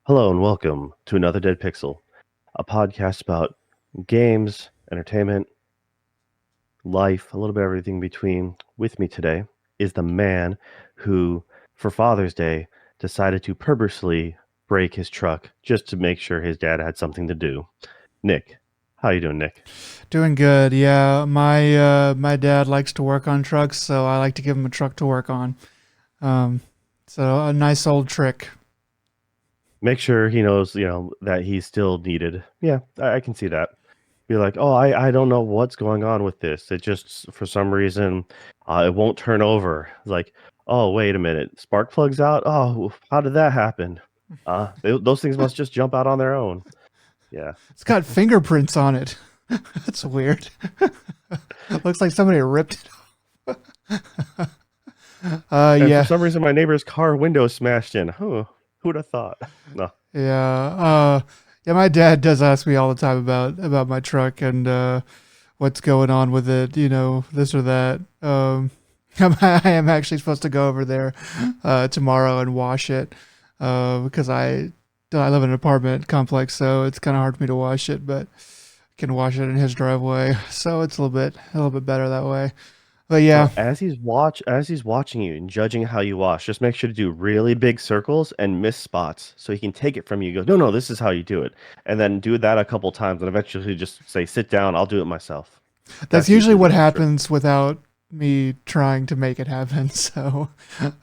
Hello and welcome to another Dead Pixel, a podcast about games, entertainment, life, a little bit of everything between. With me today is the man who, for Father's Day, decided to purposely break his truck just to make sure his dad had something to do. Nick, how you doing, Nick? Doing good. Yeah, my dad likes to work on trucks, so I like to give him a truck to work on. Um, so a nice old trick. Make sure he knows, that he's still needed. Yeah, I can see that. Be like, oh, I don't know what's going on with this. It just, for some reason, it won't turn over. It's like, oh, wait a minute. Spark plugs out? Oh, how did that happen? Those things must just jump out on their own. Yeah. It's got fingerprints on it. That's weird. Looks like somebody ripped it. And for Yeah, some reason, my neighbor's car window smashed in. Huh, who'd have thought? No. yeah, yeah. My dad does ask me all the time about my truck and what's going on with it. You know, this or that. I am actually supposed to go over there tomorrow and wash it because I live in an apartment complex, so it's kind of hard for me to wash it, but I can wash it in his driveway, so it's a little bit better that way. But yeah, So as he's watching you and judging how you wash, just make sure to do really big circles and miss spots so he can take it from you. Go, no, this is how you do it, and then do that a couple times, and eventually just say, "Sit down, I'll do it myself." that's That's usually usually the what best trick. happens without me trying to make it happen. So,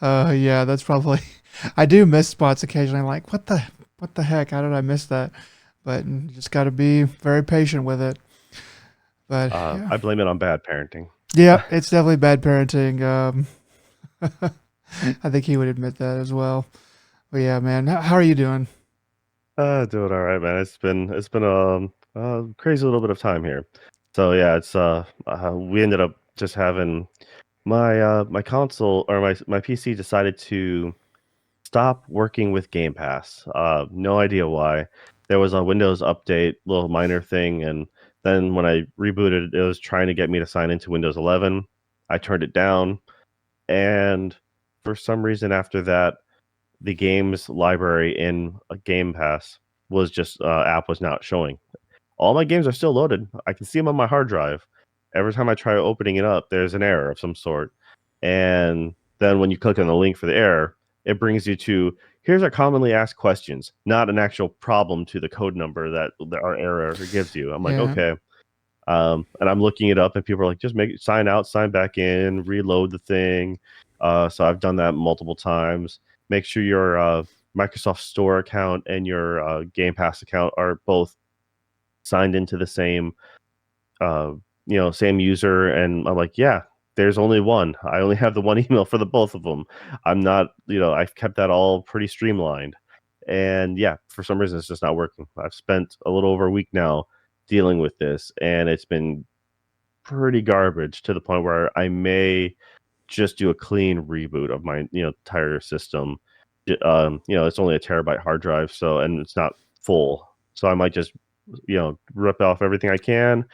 yeah, that's probably. I do miss spots occasionally. Like, what the heck? How did I miss that? But you just got to be very patient with it. But yeah, I blame it on bad parenting. yeah, it's definitely bad parenting. I think he would admit that as well. But yeah, man, how are you doing? Doing all right, man. It's been a crazy little bit of time here. So yeah, it's we ended up just having my console or my PC decided to stop working with Game Pass. No idea why. There was a Windows update, little minor thing, and then when I rebooted, it was trying to get me to sign into Windows 11. I turned it down, and for some reason after that, the games library in a Game Pass was just app was not showing. All my games are still loaded. I can see them on my hard drive. Every time I try opening it up, there's an error of some sort. And then when you click on the link for the error, it brings you to here's our commonly asked questions, not an actual problem to the code number that our error gives you. I'm like, Yeah, okay. And I'm looking it up, and people are like, just sign out, sign back in, reload the thing. So I've done that multiple times. Make sure your Microsoft Store account and your Game Pass account are both signed into the same uh, same user. And I'm like, yeah, there's only one. I only have the one email for the both of them. I'm not, I've kept that all pretty streamlined. And yeah, for some reason, it's just not working. I've spent a little over a week now dealing with this, and it's been pretty garbage to the point where I may just do a clean reboot of my, entire system. It's only a terabyte hard drive, so and it's not full. So I might just, rip off everything I can,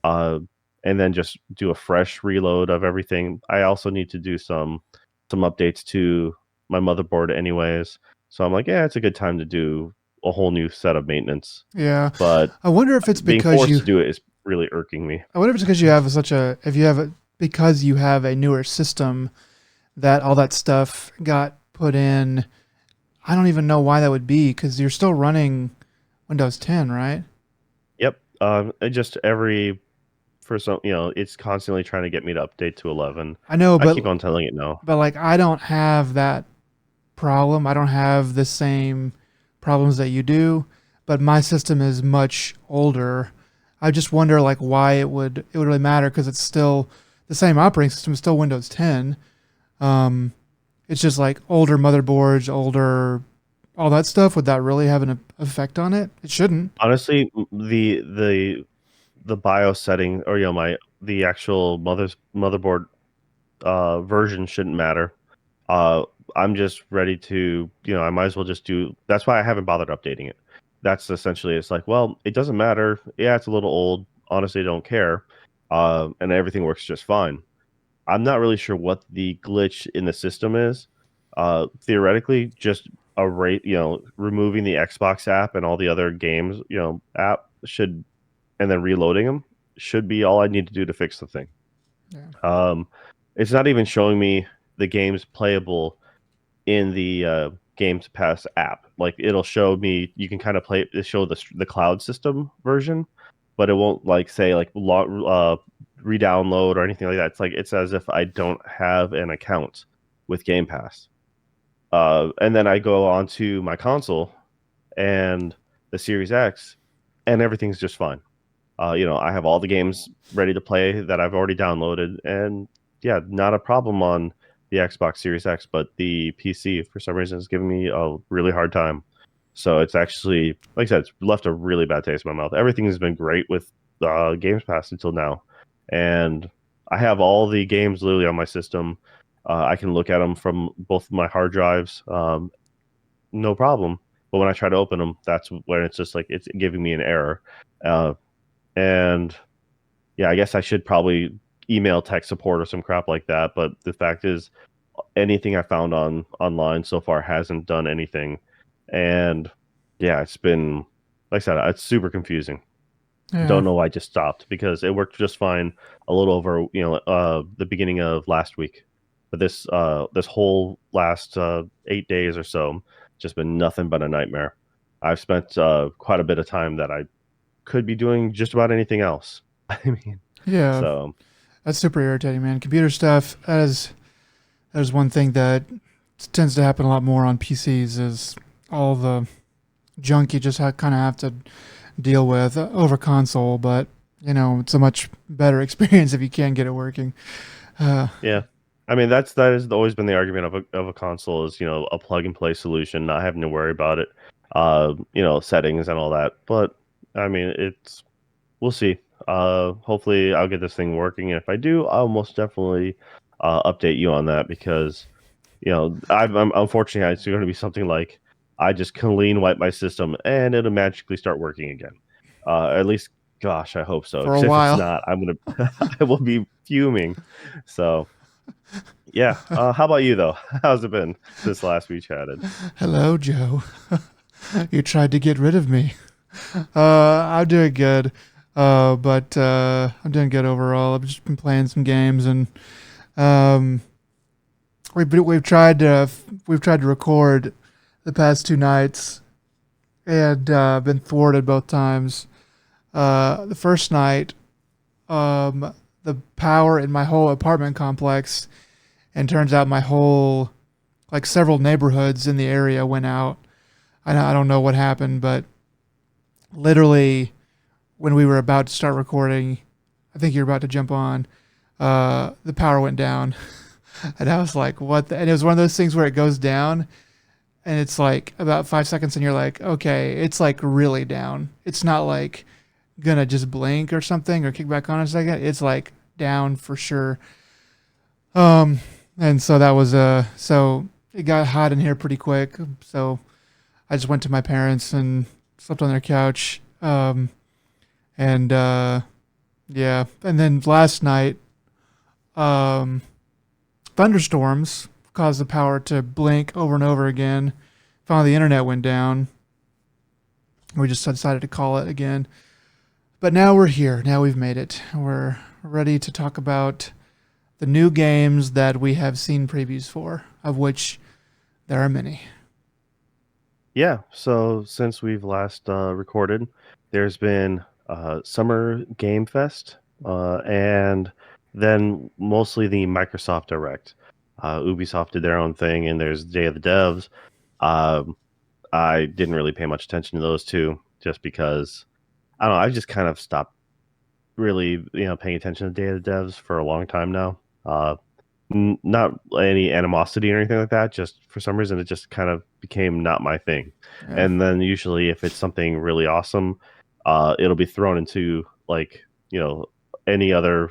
uh, and then just do a fresh reload of everything. I also need to do some updates to my motherboard anyways. So I'm like, yeah, it's a good time to do a whole new set of maintenance. yeah. But I wonder if it's being because forced you. to do it is really irking me. I wonder if it's because you have such a. If you have a because you have a newer system that all that stuff got put in. I don't even know why that would be because you're still running Windows 10, right? Yep. It just every for some, it's constantly trying to get me to update to 11. I know, I but keep on telling it no. like I don't have that problem. I don't have the same problems that you do, but my system is much older. I just wonder like why it would really matter because it's still the same operating system, it's still Windows 10. Um, it's just like older motherboards, older all that stuff. Would that really have an effect on it? It shouldn't. Honestly, the BIOS setting, or my the actual motherboard version shouldn't matter. Uh, I'm just ready to, I might as well just do. That's why I haven't bothered updating it. That's essentially, it's like, well, it doesn't matter. Yeah, it's a little old. Honestly, I don't care. And everything works just fine. I'm not really sure what the glitch in the system is. Theoretically, just a rate, removing the Xbox app and all the other games, app should, and then reloading them should be all I need to do to fix the thing. Yeah. Um, it's not even showing me the games playable in the Games Pass app. Like it'll show me, you can kind of play it, show the cloud system version, but it won't like say like re-download or anything like that. It's like it's as if I don't have an account with Game Pass. And then I go onto my console and the Series X, and everything's just fine. I have all the games ready to play that I've already downloaded, and yeah, not a problem on the Xbox Series X, but the PC for some reason is giving me a really hard time. So it's actually, like I said, it's left a really bad taste in my mouth. Everything has been great with Games Pass until now, and I have all the games literally on my system. I can look at them from both my hard drives, no problem. But when I try to open them, that's when it's just like it's giving me an error. Uh, and yeah, I guess I should probably email tech support or some crap like that. But the fact is, anything I found online so far hasn't done anything. And yeah, it's been, like I said, it's super confusing. Yeah. Don't know why I just stopped because it worked just fine a little over, the beginning of last week. But this whole last 8 days or so, just been nothing but a nightmare. I've spent quite a bit of time that I could be doing just about anything else. I mean, Yeah. so That's super irritating, man. Computer stuff, that is one thing that tends to happen a lot more on PCs is all the junk you just kind of have to deal with over console, but it's a much better experience if you can get it working. yeah. I mean, that has always been the argument of a console is, a plug and play solution, not having to worry about it, settings and all that. But I mean, we'll see. Hopefully I'll get this thing working. And if I do, I'll most definitely update you on that because, I'm unfortunately it's going to be something like I just clean wipe my system and it'll magically start working again. At least, gosh, I hope so. For a Because if it's while. not, I'm gonna I will be fuming. So yeah. How about you though? How's it been since last we chatted? Hello, Joe. You tried to get rid of me. I'm doing good. But I'm doing good overall. I've just been playing some games, and um, we've tried to record the past 2 nights, and been thwarted both times. The first night, the power in my whole apartment complex, and turns out my whole, like, several neighborhoods in the area went out. I don't know what happened, but literally when we were about to start recording, I think you're about to jump on, the power went down. And I was like, what? And it was one of those things where it goes down and it's like about 5 seconds and you're like, okay, it's like really down. It's not like gonna just blink or something or kick back on in a second. It's like down for sure. Um, and so that was, so it got hot in here pretty quick. So I just went to my parents and slept on their couch. And yeah, and then last night, um, thunderstorms caused the power to blink over and over again. Finally, the internet went down. We just decided to call it again. But now we're here. Now we've made it. We're ready to talk about the new games that we have seen previews for, of which there are many. Yeah. So since we've last recorded, there's been Summer Game Fest, and then mostly the Microsoft Direct. Ubisoft did their own thing, and there's Day of the Devs. Um, I didn't really pay much attention to those two, just because I don't know. I just kind of stopped really, paying attention to Day of the Devs for a long time now. Not any animosity or anything like that. Just for some reason, it just kind of became not my thing. Yeah. And then usually, if it's something really awesome, it'll be thrown into like any other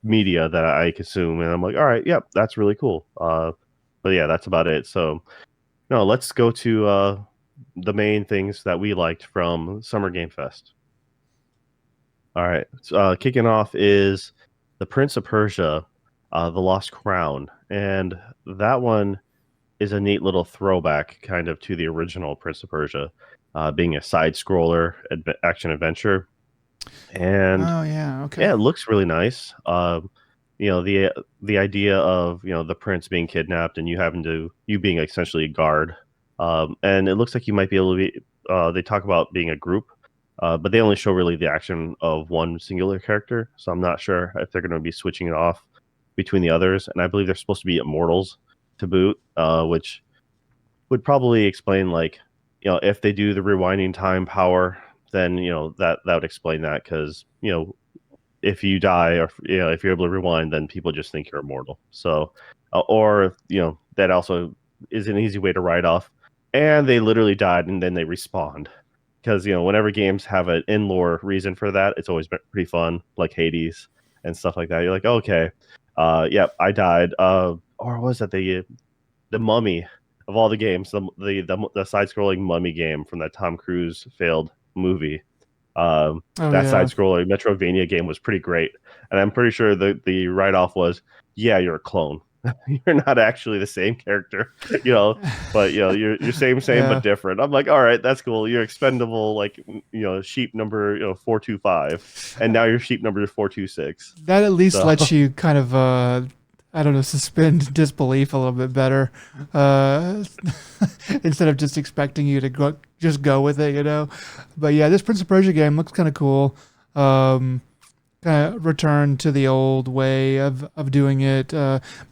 media that I consume, and I'm like, all right, yep, that's really cool. But yeah, that's about it. So no, let's go to the main things that we liked from Summer Game Fest. All right. So, kicking off is The Prince of Persia, The Lost Crown. And that one, is a neat little throwback kind of to the original Prince of Persia, being a side scroller action adventure. And Oh yeah, okay. yeah, it looks really nice. The idea of the prince being kidnapped and you being essentially a guard, and it looks like you might be able to be. They talk about being a group, but they only show really the action of one singular character. So I'm not sure if they're going to be switching it off between the others. And I believe they're supposed to be immortals to boot, which would probably explain like if they do the rewinding time power, then that would explain that because if you die or if you're able to rewind, then people just think you're immortal. So, or that also is an easy way to write off. And they literally died and then they respawned because whenever games have an in lore reason for that, it's always been pretty fun, like Hades and stuff like that. You're like, okay, yep, I died. Or was that the Mummy of all the games, the side scrolling Mummy game from that Tom Cruise failed movie. Oh That side yeah. scroller Metrovania game was pretty great, and I'm pretty sure the write off was, yeah, you're a clone. You're not actually the same character, but you're same Yeah. but different. I'm like, all right, that's cool. You're expendable, like sheep number 425, and now you're sheep number 426. That at least So lets you kind of I don't know, suspend disbelief a little bit better, uh, instead of just expecting you to just go with it, you know. But yeah, this Prince of Persia game looks kind of cool. Um, Kind of return to the old way of doing it.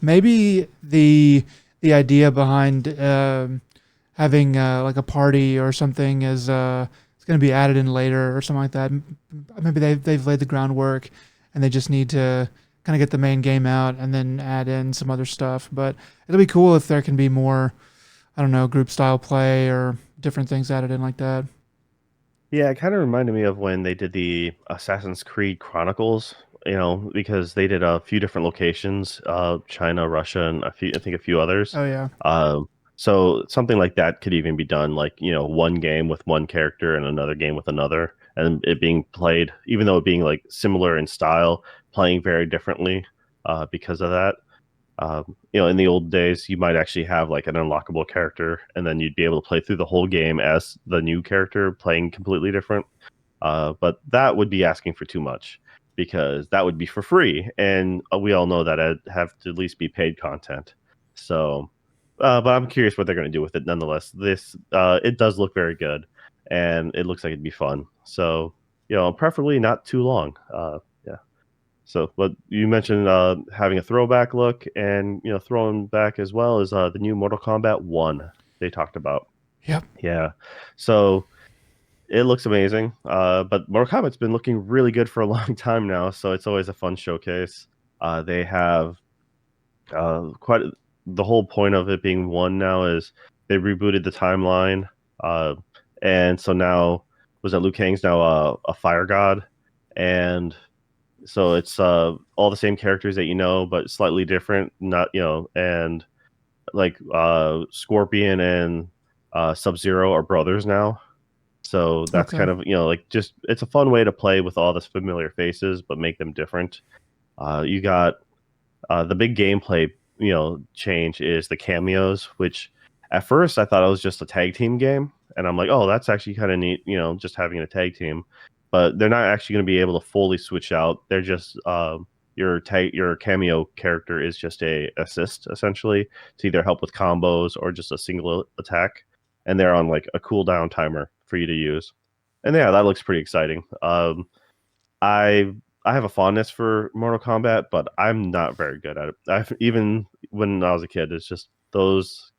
Maybe the idea behind having like a party or something is it's going to be added in later or something like that. Maybe they've laid the groundwork and they just need to kind of get the main game out and then add in some other stuff. But it'll be cool if there can be more, I don't know, group style play or different things added in like that. yeah, it kind of reminded me of when they did the Assassin's Creed Chronicles, because they did a few different locations, China, Russia, and I think a few others. Oh yeah. Um, so something like that could even be done, like, one game with one character and another game with another, and it being played, even though it being like similar in style, playing very differently, because of that. In the old days, you might actually have like an unlockable character, and then you'd be able to play through the whole game as the new character playing completely different. But that would be asking for too much because that would be for free, and we all know that it'd have to at least be paid content. So, but I'm curious what they're going to do with it. Nonetheless, this it does look very good, and it looks like it'd be fun. So, preferably not too long. Yeah. So, but you mentioned having a throwback look, and throwing back as well as the new Mortal Kombat One they talked about. Yep. Yeah, so it looks amazing. But Mortal Kombat's been looking really good for a long time now, so it's always a fun showcase. They have quite the whole point of it being one now is they rebooted the timeline, uh, and so now was that Liu Kang's now a fire god, and so it's all the same characters that but slightly different. Not and like Scorpion and Sub Zero are brothers now. So that's Okay. kind of like just it's a fun way to play with all the familiar faces, but make them different. You got the big gameplay change is the cameos, which at first I thought it was just a tag team game, and I'm like, oh, that's actually kind of neat, just having a tag team. But they're not actually going to be able to fully switch out. They're just your cameo character is just a assist essentially to either help with combos or just a single attack, and they're on like a cooldown timer for you to use. And yeah, that looks pretty exciting. I I have a fondness for Mortal Kombat, but I'm not very good at it. Even when I was a kid, it's just those.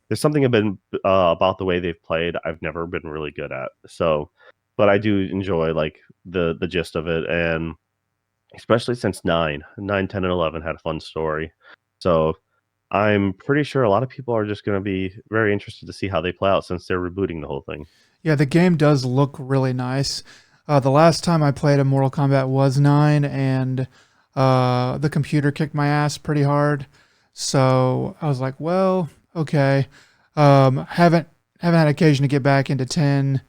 There's something about the way they've played I've never been really good at. So, but I do enjoy like the gist of it, and especially since 9, 10, and 11 had a fun story. So I'm pretty sure a lot of people are just going to be very interested to see how they play out since they're rebooting the whole thing. Yeah, the game does look really nice. The last time I played a Mortal Kombat was 9, and the computer kicked my ass pretty hard. So I was like, well, okay. Haven't had occasion to get back into 10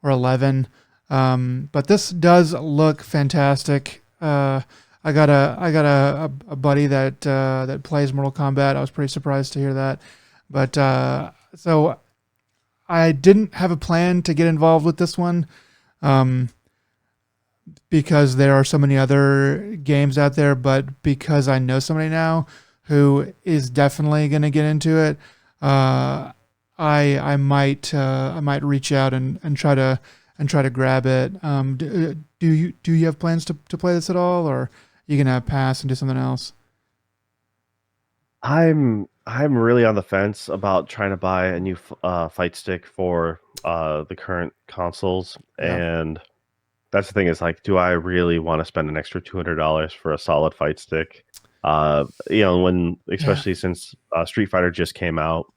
or 11. But this does look fantastic. I got a buddy that plays Mortal Kombat. I was pretty surprised to hear that. But so I didn't have a plan to get involved with this one. Um, because there are so many other games out there, but because I know somebody now who is definitely going to get into it, uh, I might reach out and try to grab it. Do you have plans to play this at all, or are you gonna pass and do something else? I'm really on the fence about trying to buy a new fight stick for the current consoles, Yeah, and that's the thing is like, do I really want to spend an extra $200 for a solid fight stick? When yeah, especially since Street Fighter just came out,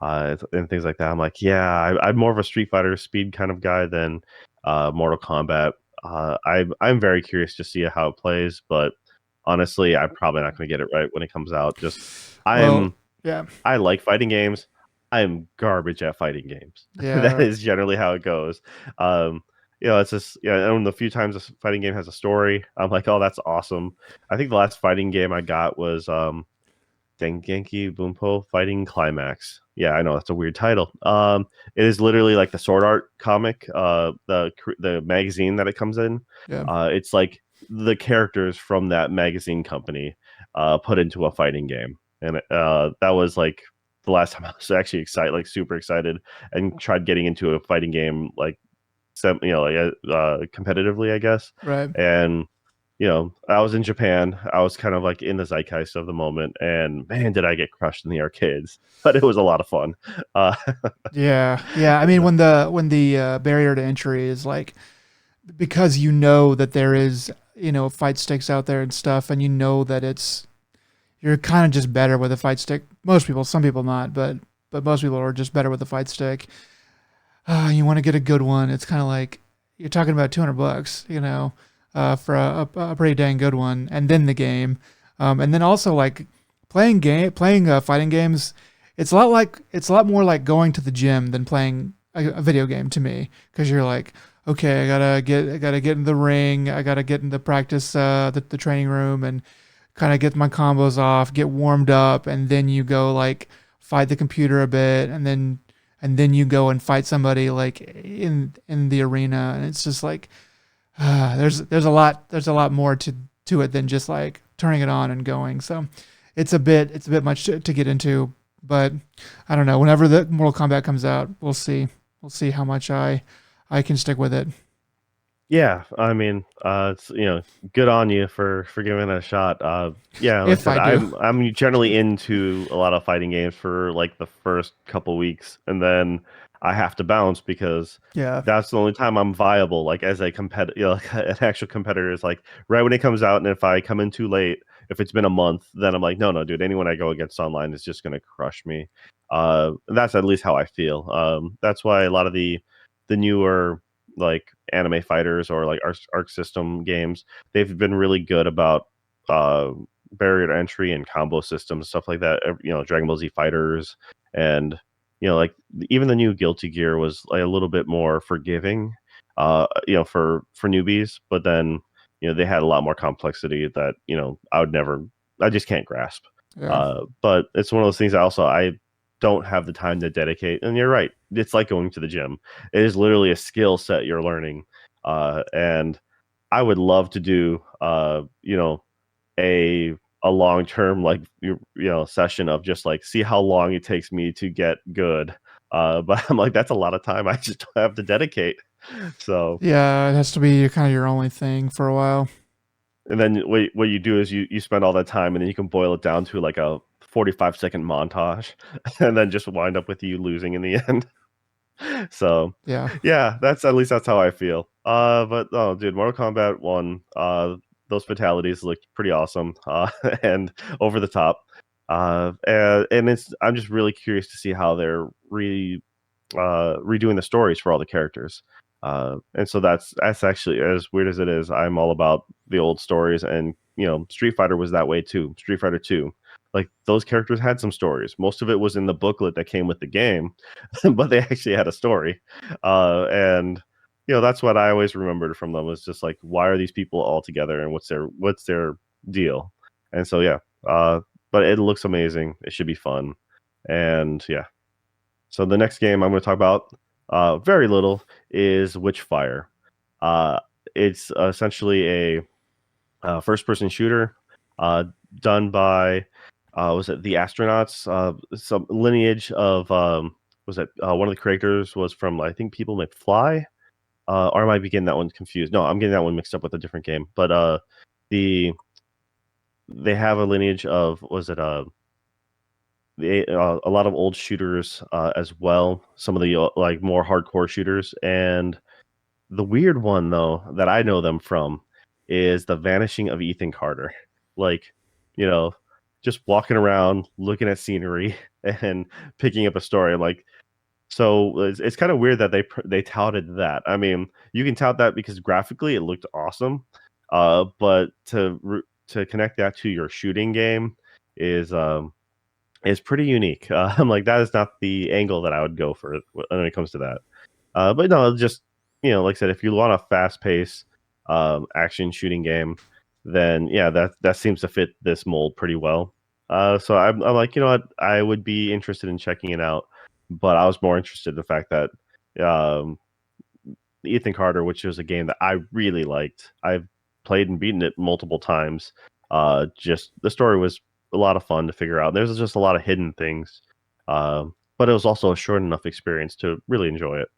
and things like that. I'm like, yeah, I'm more of a Street Fighter speed kind of guy than Mortal Kombat. I'm very curious to see how it plays, but honestly, I'm probably not going to get it right when it comes out. Just well, I'm yeah, I like fighting games. I'm garbage at fighting games. That yeah, is generally how it goes. Um, it's just and the few times a fighting game has a story, I'm like, oh, that's awesome. I think the last fighting game I got was Dengenki Bunpo Fighting Climax. Yeah, I know that's a weird title. It is literally like the Sword Art comic, the magazine that it comes in. yeah, It's like the characters from that magazine company put into a fighting game, and that was like the last time I was actually excited, like super excited, and tried getting into a fighting game like competitively, I guess. right. And I was in Japan. I was kind of like in the zeitgeist of the moment, and man, did I get crushed in the arcades! But it was a lot of fun. Uh, Yeah, yeah. I mean, when the barrier to entry is like because you know that there is fight sticks out there and stuff, and you know that you're kind of just better with a fight stick. Most people, some people not, but most people are just better with a fight stick. You want to get a good one. It's kind of like you're talking about $200, for a pretty dang good one, and then the game, and then also like playing fighting games. It's a lot more like going to the gym than playing a video game to me because you're like, okay, I gotta get in the ring, I gotta get in the practice, the training room, and kind of get my combos off, get warmed up, and then you go like fight the computer a bit, and then you go and fight somebody like in the arena, and it's just like there's a lot more to it than just like turning it on and going. So it's a bit much to get into, but I don't know. Whenever the Mortal Kombat comes out, we'll see how much I can stick with it yeah, I mean, it's good on you for giving it a shot. Yeah, like I if said, I do. I'm generally into a lot of fighting games for like the first couple weeks, and then I have to bounce because Yeah, that's the only time I'm viable. Like as a competitor, like an actual competitor is like right when it comes out, and if I come in too late, if it's been a month, then I'm like, no, no, dude, anyone I go against online is just gonna crush me. That's at least how I feel. That's why a lot of the newer like anime fighters or like arc system games, they've been really good about uh barrier to entry and combo systems, stuff like that. Dragon Ball Z Fighters, and like even the new Guilty Gear was like a little bit more forgiving, for newbies. But then they had a lot more complexity that I just can't grasp. yeah, But it's one of those things that also I don't have the time to dedicate. And you're right, it's like going to the gym. It is literally a skill set you're learning, and I would love to do a long term like session of just like see how long it takes me to get good. But I'm like, that's a lot of time I just don't have to dedicate. So, yeah. It has to be kind of your only thing for a while. and then what you do is you spend all that time, and then you can boil it down to like a 45-second montage, and then just wind up with you losing in the end. So, Yeah, yeah, that's at least that's how I feel. But oh, dude, Mortal Kombat 1, those fatalities looked pretty awesome, and over the top. And I'm just really curious to see how they're redoing the stories for all the characters. And so that's actually, as weird as it is, I'm all about the old stories, and Street Fighter was that way too. Street Fighter 2, like those characters had some stories. Most of it was in the booklet that came with the game, but they actually had a story. And that's what I always remembered from them, was just like, why are these people all together, and what's their deal? And so yeah, but it looks amazing. It should be fun. And yeah, so the next game I'm going to talk about, very little, is Witchfire. Uh, it's essentially a first-person shooter, uh, done by was it the astronauts? Some lineage of was it one of the creators was from, I think, People May Fly, or am I getting that one confused? No, I'm getting that one mixed up with a different game. But the they have a lineage of, was it a lot of old shooters as well. Some of the like more hardcore shooters, and the weird one though that I know them from is the Vanishing of Ethan Carter. Like, you know, just walking around, looking at scenery, and picking up a story. I'm like, so it's kind of weird that they touted that. I mean, you can tout that because graphically it looked awesome, but to connect that to your shooting game is is pretty unique. I'm like, that is not the angle that I would go for when it comes to that. But no, just, like I said, if you want a fast pace action shooting game, then yeah, that seems to fit this mold pretty well. So I'm like, you know what, I would be interested in checking it out, but I was more interested in the fact that um, Ethan Carter, which was a game that I really liked. I've played and beaten it multiple times. Just the story was a lot of fun to figure out. There's just a lot of hidden things, but it was also a short enough experience to really enjoy it.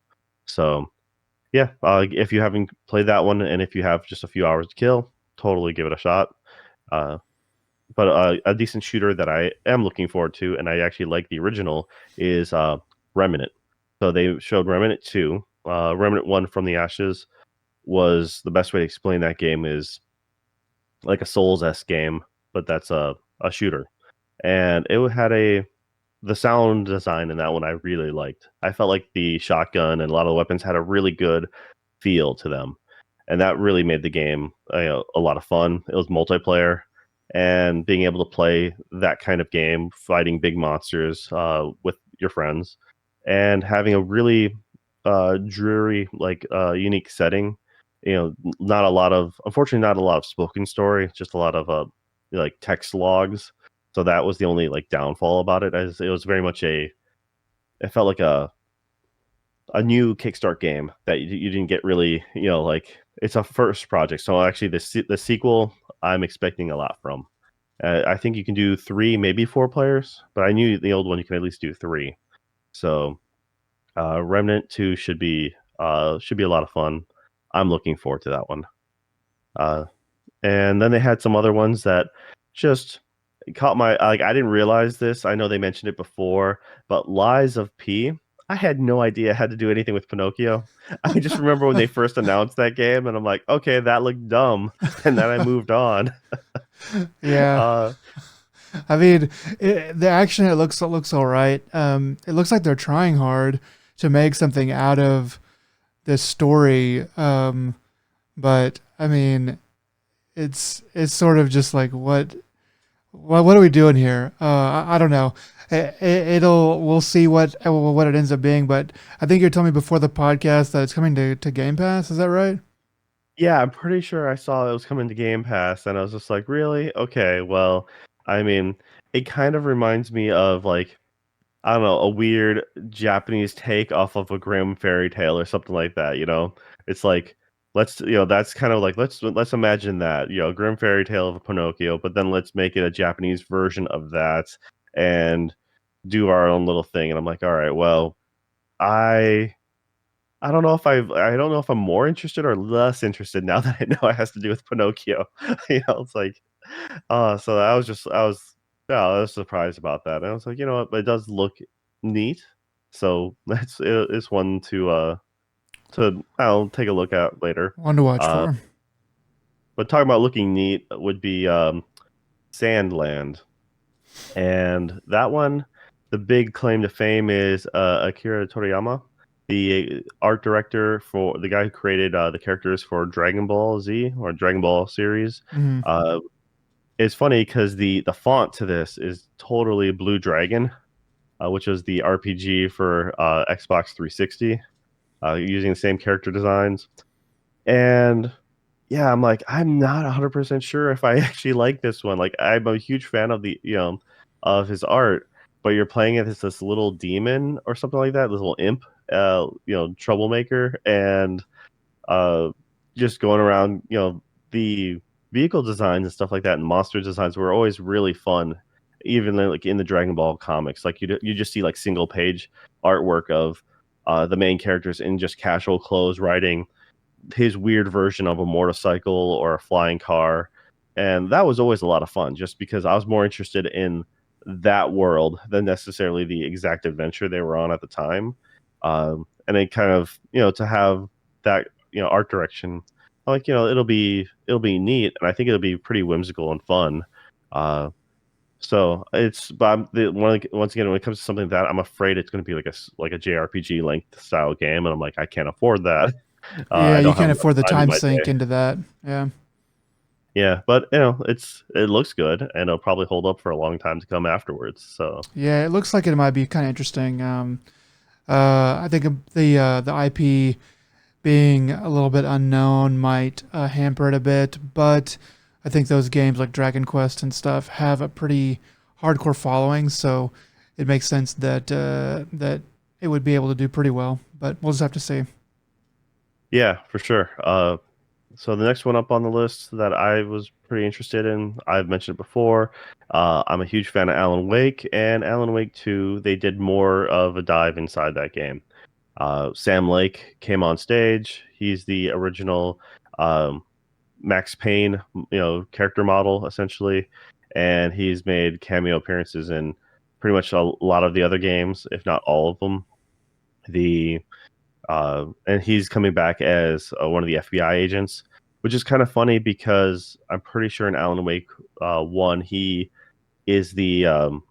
So yeah, if you haven't played that one, and if you have just a few hours to kill, totally give it a shot. Uh, but a decent shooter that I am looking forward to, and I actually like the original, is Remnant. So they showed Remnant 2. Remnant 1 from the Ashes was the best way to explain that game is like a Souls-esque game, but that's a shooter. And it had the sound design in that one I really liked. I felt like the shotgun and a lot of the weapons had a really good feel to them, and that really made the game a lot of fun. It was multiplayer, and being able to play that kind of game, fighting big monsters with your friends, and having a really dreary, like unique setting. Not a lot of, unfortunately, not a lot of spoken story, just a lot of like text logs. So that was the only like downfall about it. As it was very much it felt like a new Kickstart game that you didn't get really, like it's a first project. So actually, the sequel I'm expecting a lot from. I think you can do 3, maybe 4 players, but I knew the old one you can at least do 3. So Remnant 2 should be a lot of fun. I'm looking forward to that one. Uh, and then they had some other ones that just caught my, like, I didn't realize this. I know they mentioned it before, but Lies of P. I had no idea it had to do anything with Pinocchio. I just remember when they first announced that game, and I'm like, okay, that looked dumb, and then I moved on. Yeah. Uh, I mean, the action it looks all right. It looks like they're trying hard to make something out of this story. But I mean, it's sort of just like what are we doing here? I don't know. We'll see what it ends up being. But I think you told me before the podcast that it's coming to Game Pass. Is that right? yeah, I'm pretty sure I saw it was coming to Game Pass, and I was just like, really? Okay, well, I mean, it kind of reminds me of like, I don't know, a weird Japanese take off of a grim fairy tale or something like that, you know? It's like, that's kind of like, let's imagine that, grim fairy tale of a Pinocchio, but then let's make it a Japanese version of that and do our own little thing. And I'm like, all right, well, I I don't know if I don't know if I'm more interested or less interested now that I know it has to do with Pinocchio. It's like, so yeah, I was surprised about that. And I was like, you know what, but it does look neat. So it's one to I'll take a look at later. One to watch Uh, for. but talking about looking neat would be Sandland. And that one, the big claim to fame is Akira Toriyama, the art director for the guy who created the characters for Dragon Ball Z or Dragon Ball series. Mhm. Uh, it's funny because the font to this is totally Blue Dragon, which was the RPG for Xbox 360, using the same character designs. And yeah, I'm like, I'm not 100% sure if I actually like this one. Like, I'm a huge fan of of his art, but you're playing it as this little demon or something like that, this little imp, troublemaker, and uh, just going around. The vehicle designs and stuff like that, and monster designs were always really fun. Even like in the Dragon Ball comics, like you just see like single page artwork of the main characters in just casual clothes riding his weird version of a motorcycle or a flying car. And that was always a lot of fun just because I was more interested in that world than necessarily the exact adventure they were on at the time. And it kind of, to have that, art direction, I'm like, it'll be neat. And I think it'll be pretty whimsical and fun. Uh, so it's, but once again, when it comes to something like that, I'm afraid it's going to be like a JRPG length style game. And I'm like, I can't afford that. Yeah, I you don't have can't enough afford the time in time my sink day. into that. Yeah. Yeah, but it looks good, and it'll probably hold up for a long time to come afterwards. So Yeah, it looks like it might be kind of interesting. I think the IP being a little bit unknown might hamper it a bit, but I think those games like Dragon Quest and stuff have a pretty hardcore following, so it makes sense that it would be able to do pretty well. But we'll just have to see. yeah, for sure. So the next one up on the list that I was pretty interested in, I've mentioned it before. I'm a huge fan of Alan Wake, and Alan Wake 2. They did more of a dive inside that game. Sam Lake came on stage. He's the original um, Max Payne, character model essentially, and he's made cameo appearances in pretty much a lot of the other games, if not all of them. The and he's coming back as one of the FBI agents, which is kind of funny because I'm pretty sure in Alan Wake 1 is the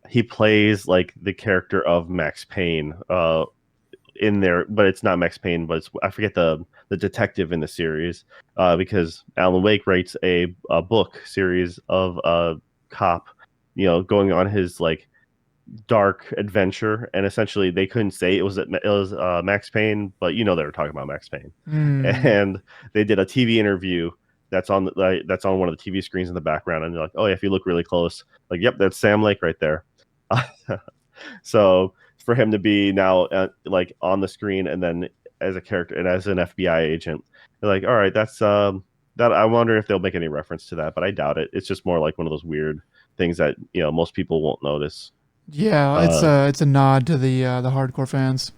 he plays like the character of Max Payne in there, but it's not Max Payne, but I forget the detective in the series, because Alan Wake writes a book series of a cop, going on his like dark adventure, and essentially they couldn't say it was Max Payne, but they were talking about Max Payne, Hmm. and they did a TV interview that's on one of the TV screens in the background, and they're like, oh yeah, if you look really close, like, yep, that's Sam Lake right there. So for him to be now like on the screen and then as a character and as an FBI agent, they're like, all right, that's that. I wonder if they'll make any reference to that, but I doubt it. It's just more like one of those weird things that most people won't notice. Yeah, Uh, it's a nod to the hardcore fans.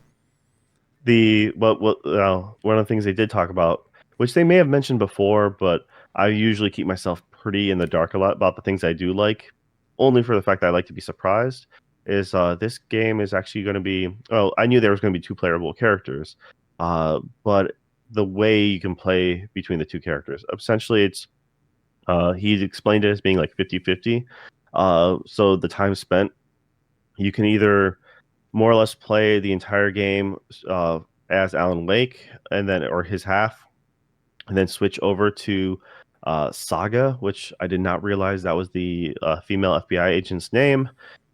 the what one of the things they did talk about, which they may have mentioned before, but I usually keep myself pretty in the dark a lot about the things I do like, only for the fact that I like to be surprised. Is this game is actually going to be? Oh, I knew there was going to be two playable characters, but the way you can play between the two characters, essentially, it's he explained it as being like 50-50. So the time spent, you can either more or less play the entire game uh, as Alan Wake, and then or his half, and then switch over to Saga, which I did not realize that was the female FBI agent's name,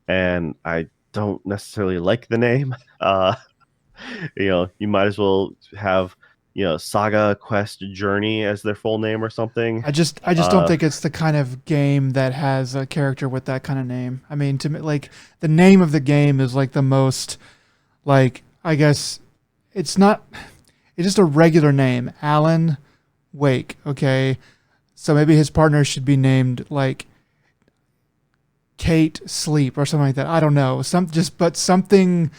and I don't necessarily like the name. Uh, you might as well have Saga Quest Journey as their full name or something. I just don't Uh, think it's the kind of game that has a character with that kind of name. I mean, to me, like the name of the game is like the most like I guess it's not. It's just a regular name, Alan Wake. Okay, so maybe his partner should be named like Kate Sleep or something like that. I don't know. But something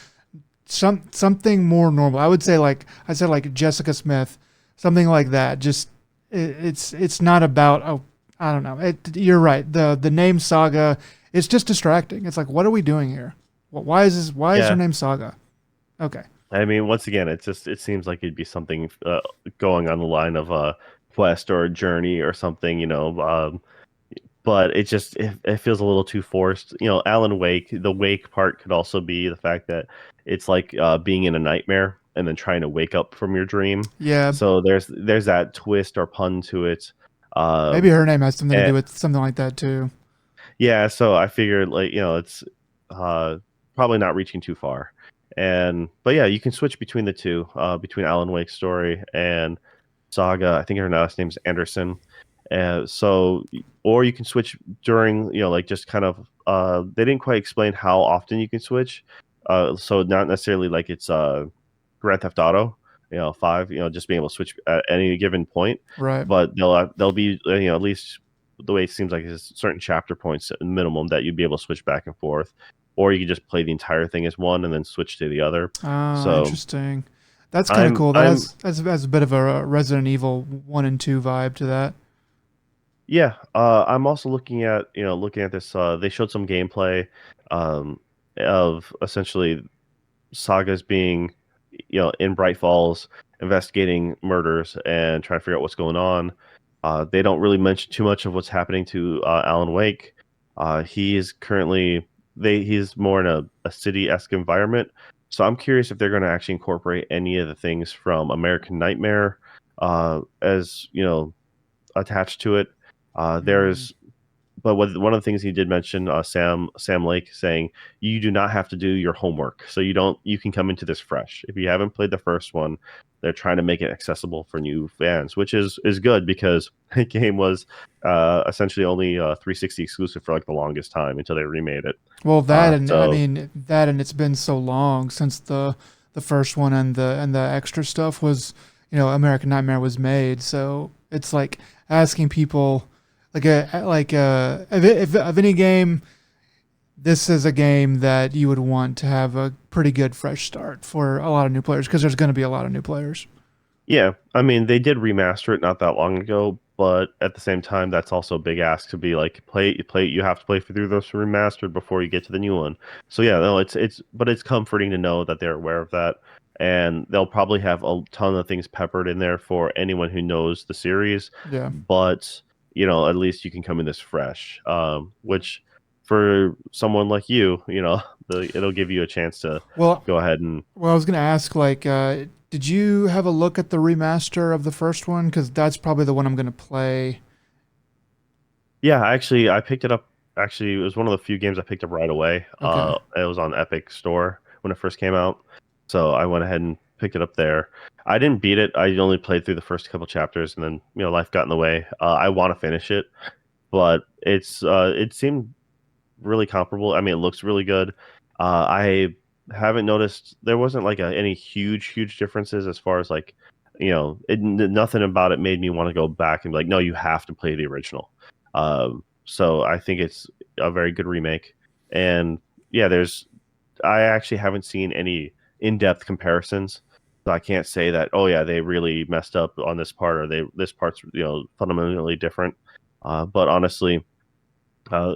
more normal. I said like Jessica Smith, something like that. Just it's not about oh I don't know. You're right. The name Saga, it's just distracting. It's like what are we doing here? Why is this? Why is her yeah, name Saga? Okay. I mean, once again, it seems like it'd be something going on the line of a quest or a journey or something, but it feels a little too forced. Alan Wake, the Wake part could also be the fact that it's like being in a nightmare and then trying to wake up from your dream. Yeah. So there's that twist or pun to it. Maybe Um, her name has something to do and with something like that too. yeah, so I figured like it's uh, probably not reaching too far. And but yeah, you can switch between the two, between Alan Wake's story and Saga. I think her last name's Anderson, So, or you can switch during, like just kind of. They didn't quite explain how often you can switch. So not necessarily like it's Grand Theft Auto, 5, just being able to switch at any given point, Right. but they'll be at least the way it seems like is certain chapter points at minimum that you'd be able to switch back and forth, or you can just play the entire thing as one and then switch to the other. Ah, So interesting. That's kind of I'm cool. That I'm has a bit of a Resident Evil 1 and 2 vibe to that. Yeah, I'm also looking at this. They showed some gameplay um, of essentially Sagas being, in Bright Falls, investigating murders and trying to figure out what's going on. They don't really mention too much of what's happening to Alan Wake. He is currently he's more in a city-esque environment. So I'm curious if they're going to actually incorporate any of the things from American Nightmare, as attached to it. Mm. There's but one of the things he did mention, Sam Lake, saying you do not have to do your homework, so you can come into this fresh. If you haven't played the first one, they're trying to make it accessible for new fans, which is good because the game was essentially only 360 exclusive for like the longest time until they remade it. Well, that and I So mean that and it's been so long since the first one and the extra stuff was, American Nightmare was made. So it's like asking people if any game, this is a game that you would want to have a pretty good fresh start for a lot of new players because there's going to be a lot of new players. yeah, I mean they did remaster it not that long ago, but at the same time, that's also a big ask to be like play. You have to play through those remastered before you get to the new one. So yeah, no, but it's comforting to know that they're aware of that, and they'll probably have a ton of things peppered in there for anyone who knows the series. Yeah. But at least you can come in this fresh, which for someone like you, it'll give you a chance to Well, go ahead and. I was going to ask, did you have a look at the remaster of the first one? Because that's probably the one I'm going to play. Yeah, actually, I picked it up. Actually, it was one of the few games I picked up right away. Okay. It was on Epic Store when it first came out, so I went ahead and picked it up there. I didn't beat it. I only played through the first couple chapters, and then life got in the way. I want to finish it, but it seemed really comparable. I mean, it looks really good. I haven't noticed there wasn't like any huge differences as far as like nothing about it made me want to go back and be like, no, you have to play the original. So I think it's a very good remake, and yeah, I actually haven't seen any in-depth comparisons. So I can't say that, oh yeah, they really messed up on this part, or this part's fundamentally different. But honestly, uh,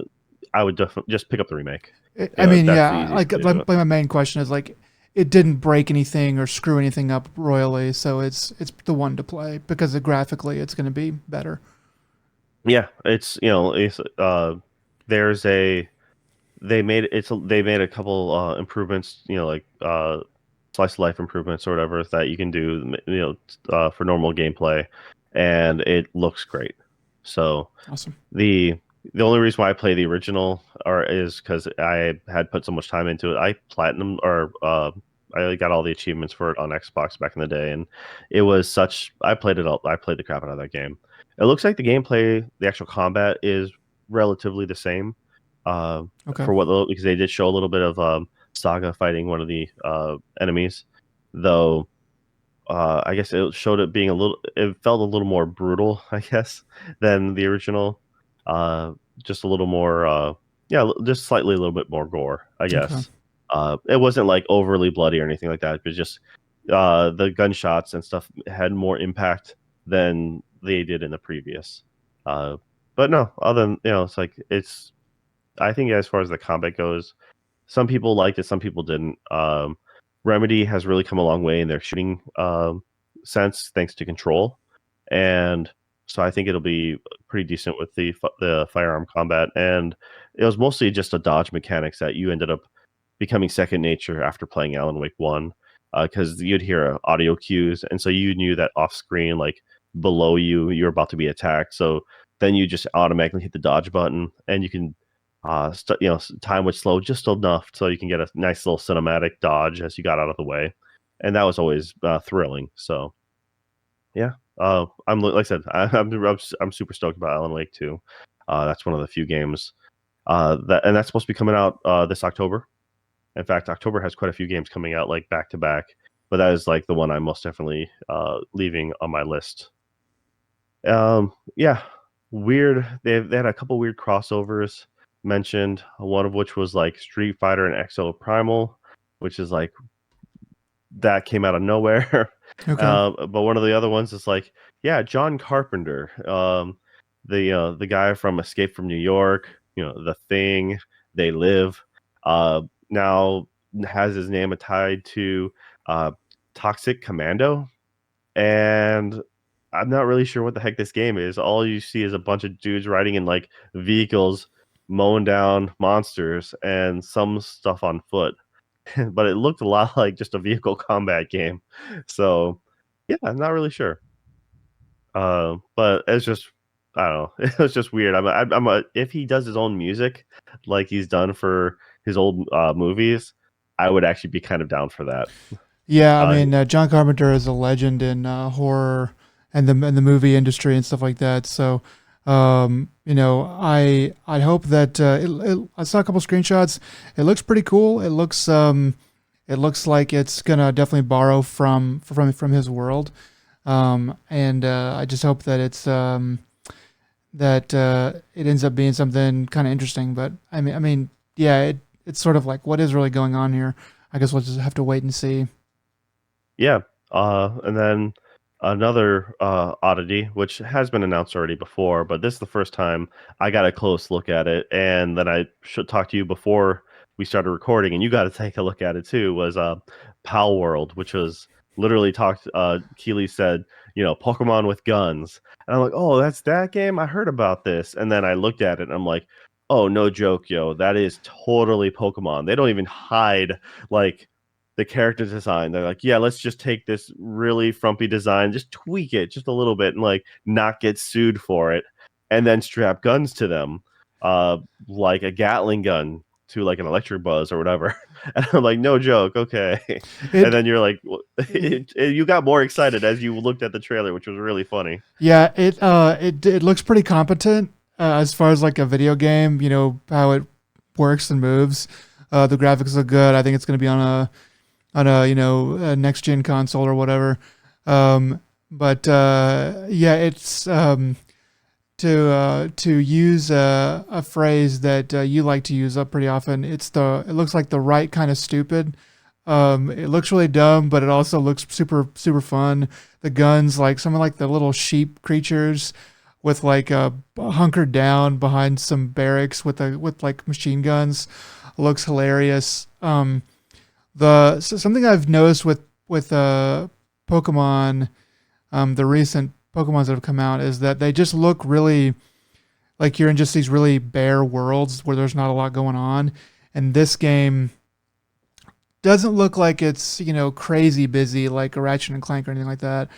I would just pick up the remake. I mean, That's the yeah, easiest way to do it. my main question is it didn't break anything or screw anything up royally, so it's the one to play because graphically it's going to be better. Yeah, it's there's a they made a couple improvements, like slice of life improvements or whatever that you can do, for normal gameplay, and it looks great. So Awesome. the the only reason why I play the original is because I had put so much time into it. I platinum or I got all the achievements for it on Xbox back in the day, and it was such. I played it all. I played the crap out of that game. It looks like the gameplay, the actual combat, is relatively the same. Uh, Okay. because they did show a little bit of Saga fighting one of the enemies, though I guess it showed it being it felt a little more brutal, I guess, than the original. Uh, just a little more, yeah, just slightly a little bit more gore, I Okay. guess. It wasn't like overly bloody or anything like that, but just the gunshots and stuff had more impact than they did in the previous. Uh, but no, other than, it's like, I think as far as the combat goes, some people liked it, some people didn't. Remedy has really come a long way in their shooting sense, thanks to Control, and so I think it'll be pretty decent with the firearm combat. And it was mostly just a dodge mechanics that you ended up becoming second nature after playing Alan Wake 1, because you'd hear audio cues, and so you knew that off screen, like below you, you're about to be attacked. So then you just automatically hit the dodge button, and you can time would slow just enough so you can get a nice little cinematic dodge as you got out of the way, and that was always thrilling. So yeah, Like I said, I'm super stoked about Alan Wake 2. That's one of the few games that's supposed to be coming out this October. In fact, October has quite a few games coming out like back to back, but that is like the one I'm most definitely leaving on my list. Yeah, weird. They had a couple weird crossovers mentioned. One of which was like Street Fighter and XO Primal, which is like that came out of nowhere. Okay. But one of the other ones is like, yeah, John Carpenter, the guy from Escape from New York, The Thing, They Live, now has his name tied to Toxic Commando, and I'm not really sure what the heck this game is. All you see is a bunch of dudes riding in like vehicles, mowing down monsters, and some stuff on foot. But it looked a lot like just a vehicle combat game. So, yeah, I'm not really sure. But it's just, I don't know. It was just weird. If he does his own music like he's done for his old movies, I would actually be kind of down for that. Yeah, I Uh, mean, John Carpenter is a legend in horror and the movie industry and stuff like that. So, I hope that I saw a couple screenshots. It looks pretty cool. It looks like it's gonna definitely borrow from his world. And I just hope that it ends up being something kind of interesting. But yeah, it's sort of like what is really going on here. I guess we'll just have to wait and see. Yeah. And then another oddity, which has been announced already before, but this is the first time I got a close look at it. And then I should talk to you before we started recording, and you got to take a look at it too, was Palworld, which was literally talked, Keeley said, Pokemon with guns. And I'm like, oh, that's that game? I heard about this. And then I looked at it and I'm like, oh, no joke, yo. That is totally Pokemon. They don't even hide like the character design. They're like, yeah, let's just take this really frumpy design, just tweak it just a little bit and like not get sued for it, and then strap guns to them, like a Gatling gun to like an electric buzz or whatever. And I'm like, no joke, okay. And It then you're like, you got more excited as you looked at the trailer, which was really funny. Yeah, it looks pretty competent as far as like a video game. You know how it works and moves. The graphics look good. I think it's going to be on a a next gen console or whatever. But yeah, it's to use a phrase that you like to use up pretty often. It looks like the right kind of stupid. It looks really dumb, but it also looks super fun. The guns, like some of like the little sheep creatures, with like hunkered down behind some barracks with like machine guns, looks hilarious. Something I've noticed with Pokemon, the recent Pokemons that have come out is that they just look really like you're in just these really bare worlds where there's not a lot going on, and this game doesn't look like it's crazy busy like a Ratchet and Clank or anything like that,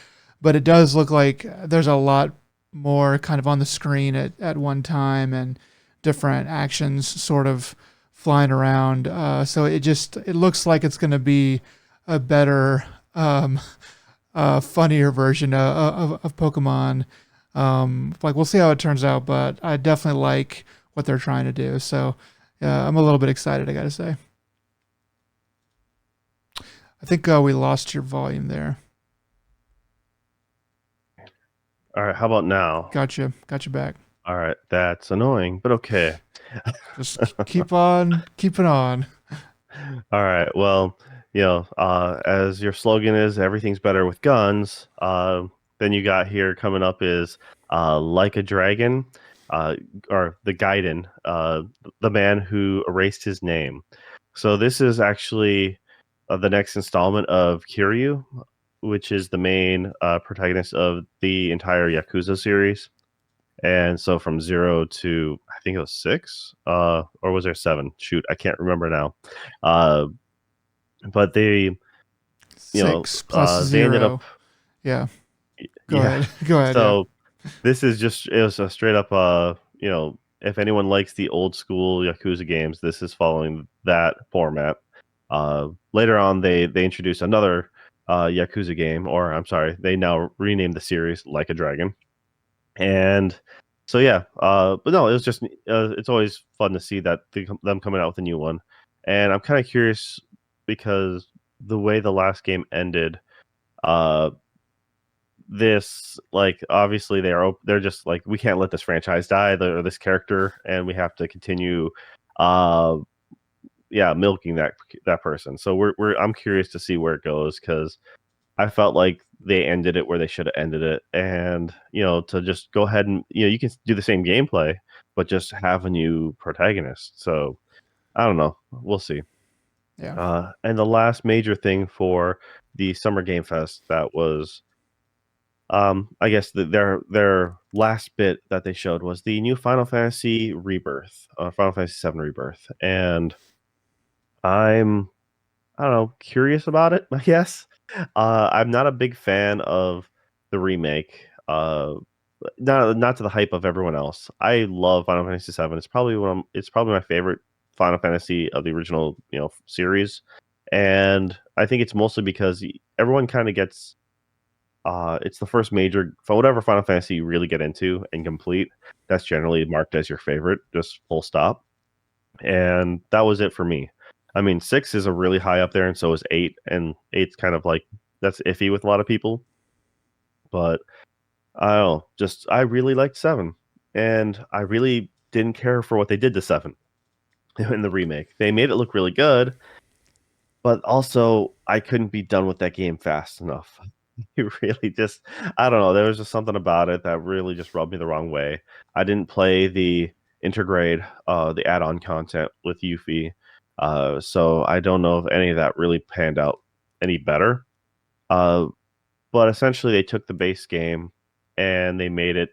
but it does look like there's a lot more kind of on the screen at one time and different actions sort of flying around. So it looks like it's going to be a better, funnier version of Pokemon. Like we'll see how it turns out, but I definitely like what they're trying to do. So I'm a little bit excited, I got to say. I think we lost your volume there. All right, how about now? Gotcha back. All right, that's annoying, but okay. Just keep on keeping on. All right. Well, as your slogan is, everything's better with guns. Then you got here coming up is like a dragon, or the Gaiden, the man who erased his name. So this is actually the next installment of Kiryu, which is the main protagonist of the entire Yakuza series. And so from 0 to I think it was 6, or was there 7? Shoot, I can't remember now. Uh, but they, 6 plus they ended 0. up, Yeah. Go yeah. ahead. Go ahead. Yeah. So this is it was a straight up, if anyone likes the old school Yakuza games, this is following that format. Later on, they introduced another Yakuza game, or I'm sorry, they now renamed the series Like a Dragon. And so yeah, but no, it was just it's always fun to see that them coming out with a new one, and I'm kind of curious because the way the last game ended, uh, this like obviously they're just like we can't let this franchise die or this character, and we have to continue, uh, yeah, milking that person. So I'm curious to see where it goes because I felt like they ended it where they should have ended it, and to just go ahead and you can do the same gameplay, but just have a new protagonist. So I don't know, we'll see. Yeah. And the last major thing for the Summer Game Fest that was, I guess their last bit that they showed was the new Final Fantasy Rebirth, Final Fantasy VII Rebirth, and I'm I don't know, curious about it, I guess. I'm not a big fan of the remake. Not to the hype of everyone else. I love Final Fantasy VII. It's probably my favorite Final Fantasy of the original, series. And I think it's mostly because everyone kind of gets it's the first major for whatever Final Fantasy you really get into and complete. That's generally marked as your favorite, just full stop. And that was it for me. I mean, 6 is a really high up there, and so is 8, and 8's kind of like that's iffy with a lot of people. But I don't know, just I really liked 7, and I really didn't care for what they did to 7 in the remake. They made it look really good, but also I couldn't be done with that game fast enough. You really just I don't know, there was just something about it that really just rubbed me the wrong way. I didn't play the intergrade, the add-on content with Yuffie, so I don't know if any of that really panned out any better. Uh, but essentially, they took the base game and they made it,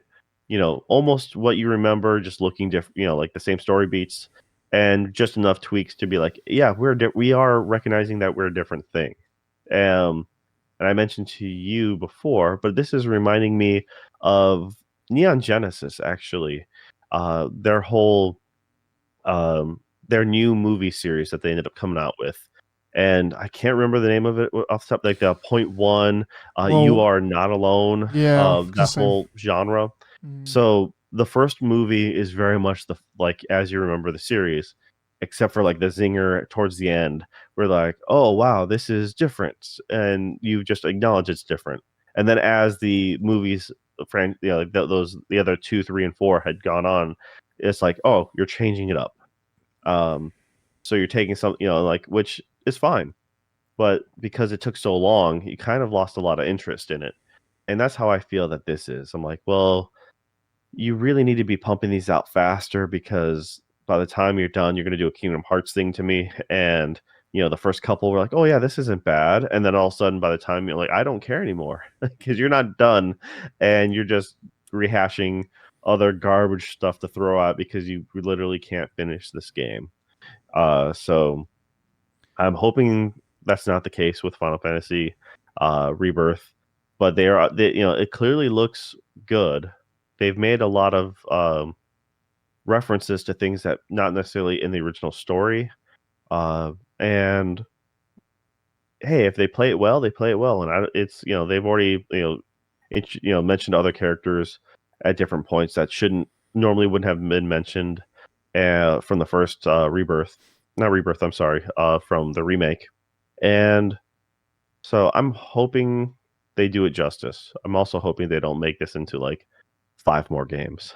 almost what you remember, just looking different, like the same story beats, and just enough tweaks to be like, yeah, we are recognizing that we're a different thing. Um, and I mentioned to you before, but this is reminding me of Neon Genesis, actually. Their whole their new movie series that they ended up coming out with. And I can't remember the name of it off the top, like the point one, You Well, Are Not Alone, yeah, that just saying. whole genre. Mm. So the first movie is very much the like as you remember the series, except for like the zinger towards the end. We're like, oh wow, this is different, and you just acknowledge it's different. And then as the movies, like those the other 2, 3, and 4 had gone on, it's like, oh, you're changing it up. Um, so you're taking some, like which is fine, but because it took so long, you kind of lost a lot of interest in it. And that's how I feel that this is. I'm like, well, you really need to be pumping these out faster because by the time you're done, you're going to do a Kingdom Hearts thing to me. And, the first couple were like, oh, yeah, this isn't bad. And then all of a sudden, by the time you're like, I don't care anymore because you're not done and you're just rehashing other garbage stuff to throw out because you literally can't finish this game. So I'm hoping that's not the case with Final Fantasy Rebirth, but it clearly looks good. They've made a lot of references to things that not necessarily in the original story, and hey, if they play it well, they play it well, and it's they've already mentioned other characters at different points that shouldn't normally wouldn't have been mentioned from the first Rebirth, not Rebirth. I'm sorry, from the remake, and so I'm hoping they do it justice. I'm also hoping they don't make this into like 5 more games.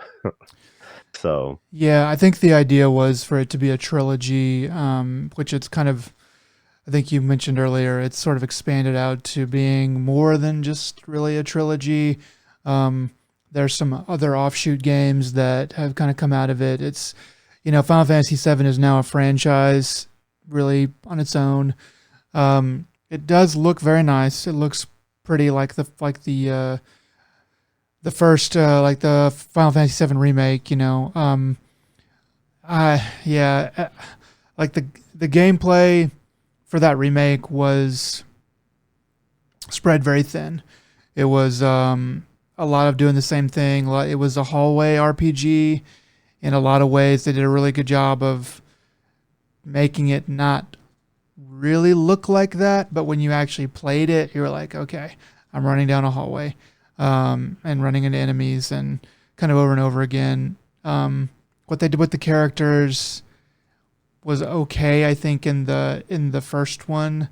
So Yeah, I think the idea was for it to be a trilogy, which it's kind of, I think you mentioned earlier, it's sort of expanded out to being more than just really a trilogy. There's some other offshoot games that have kind of come out of it. It's, Final Fantasy VII is now a franchise really on its own. It does look very nice. It looks pretty like the first like the Final Fantasy VII remake. Yeah, like the gameplay for that remake was spread very thin. It was a lot of doing the same thing. It was a hallway RPG in a lot of ways. They did a really good job of making it not really look like that, but when you actually played it, you were like, okay, I'm running down a hallway, and running into enemies and kind of over and over again. What they did with the characters was okay, I think, in the first one.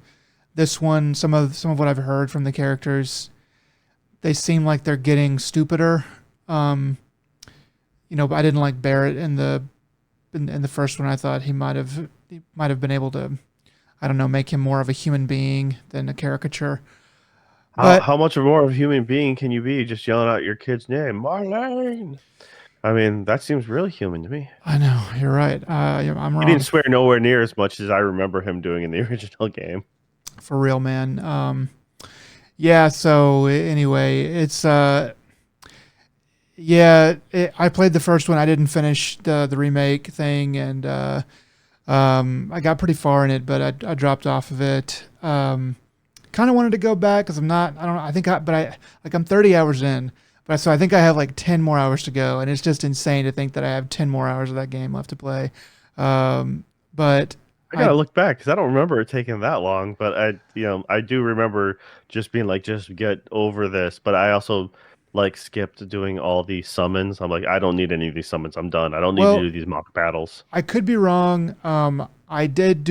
This one, some of what I've heard from the characters, they seem like they're getting stupider. Um, but I didn't like Barrett in the first one. I thought he might have been able to, I don't know, make him more of a human being than a caricature. How But how much more of a human being can you be just yelling out your kid's name, Marlene? I mean, that seems really human to me. I know you're right. I'm He didn't wrong swear nowhere near as much as I remember him doing in the original game. for real, man. Yeah. So anyway, it's yeah. I played the first one. I didn't finish the remake thing, and I got pretty far in it, but I dropped off of it. Kind of wanted to go back because I'm not. I don't know. I think but I'm 30 hours in. But so I think I have like 10 more hours to go, and it's just insane to think that I have 10 more hours of that game left to play. But I I gotta look back because I don't remember it taking that long. But I do remember just being like, just get over this. But I also like skipped doing all these summons. I'm like, I don't need any of these summons. I'm done. I don't need to well, do these mock battles. I could be wrong. I did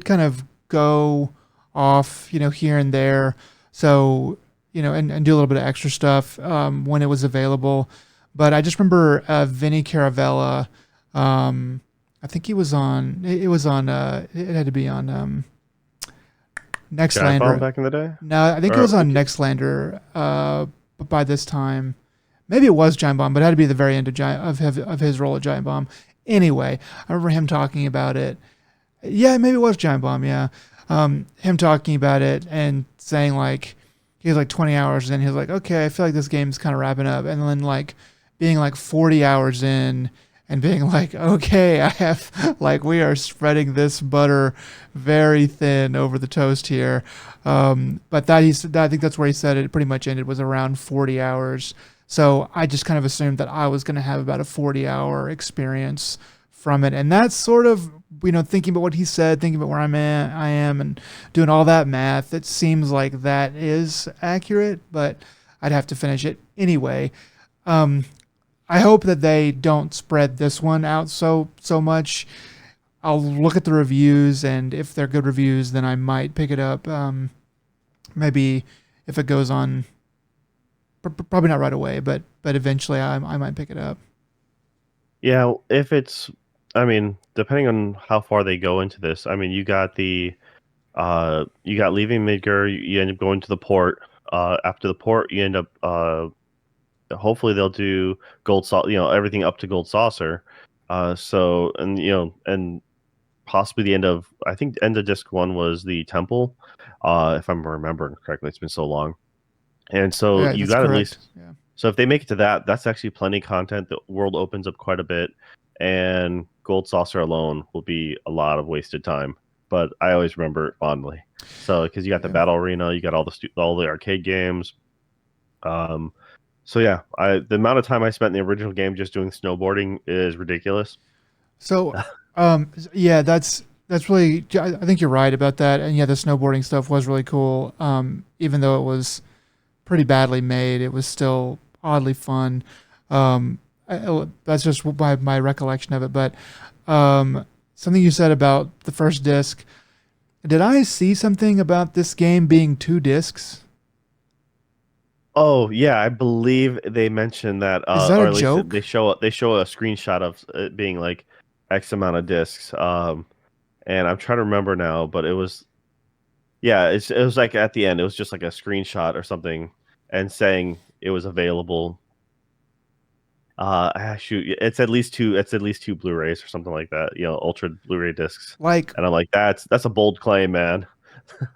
kind of go off, here and there. So, and do a little bit of extra stuff when it was available. But I just remember Vinny Caravella. I think he was on. It was on. It had to be on Giant Bomb Nextlander. back in the day, No, I think it or was on Nextlander. By this time, maybe it was Giant Bomb, but it had to be the very end of his role at Giant Bomb. Anyway, I remember him talking about it. Yeah, maybe it was Giant Bomb. Yeah, him talking about it and saying like he was like 20 hours in. He was like, okay, I feel like this game's kind of wrapping up, and then like being like 40 hours in and being like, okay, I have like we are spreading this butter very thin over the toast here. But I think that's where he said it pretty much ended was around 40 hours. So I just kind of assumed that I was going to have about a 40-hour experience from it. And that's sort of, thinking about what he said, thinking about where I am and doing all that math. It seems like that is accurate, but I'd have to finish it anyway. Um, I hope that they don't spread this one out so much. I'll look at the reviews, and if they're good reviews, then I might pick it up. Maybe if it goes on, probably not right away, but eventually I might pick it up. yeah, if it's, I mean, depending on how far they go into this, I mean, you got leaving Midgar, you end up going to the port. After the port, you end up, hopefully they'll do gold saucer, everything up to gold saucer. So, and and possibly the end of, I think end of disc one was the temple, if I'm remembering correctly. It's been so long, and so Yeah, you that's got at correct. least. Yeah. So if they make it to that, that's actually plenty of content. The world opens up quite a bit, and Gold Saucer alone will be a lot of wasted time. But I always remember it fondly. So because you got the Yeah. battle arena, you got all the arcade games. Um, so yeah, the amount of time I spent in the original game just doing snowboarding is ridiculous. So, yeah, that's really. I think you're right about that, and yeah, the snowboarding stuff was really cool. Even though it was pretty badly made, it was still oddly fun. That's just my recollection of it. But something you said about the first disc. Did I see something about this game being 2 discs? Oh yeah, I believe they mentioned that, Is that or a at least joke? they show a screenshot of it being like X amount of discs. And I'm trying to remember now, but it was, yeah, it was like at the end, it was just like a screenshot or something, and saying it was available. Shoot, it's at least two. It's at least two Blu-rays or something like that. Ultra Blu-ray discs. Like, And I'm like, that's a bold claim, man.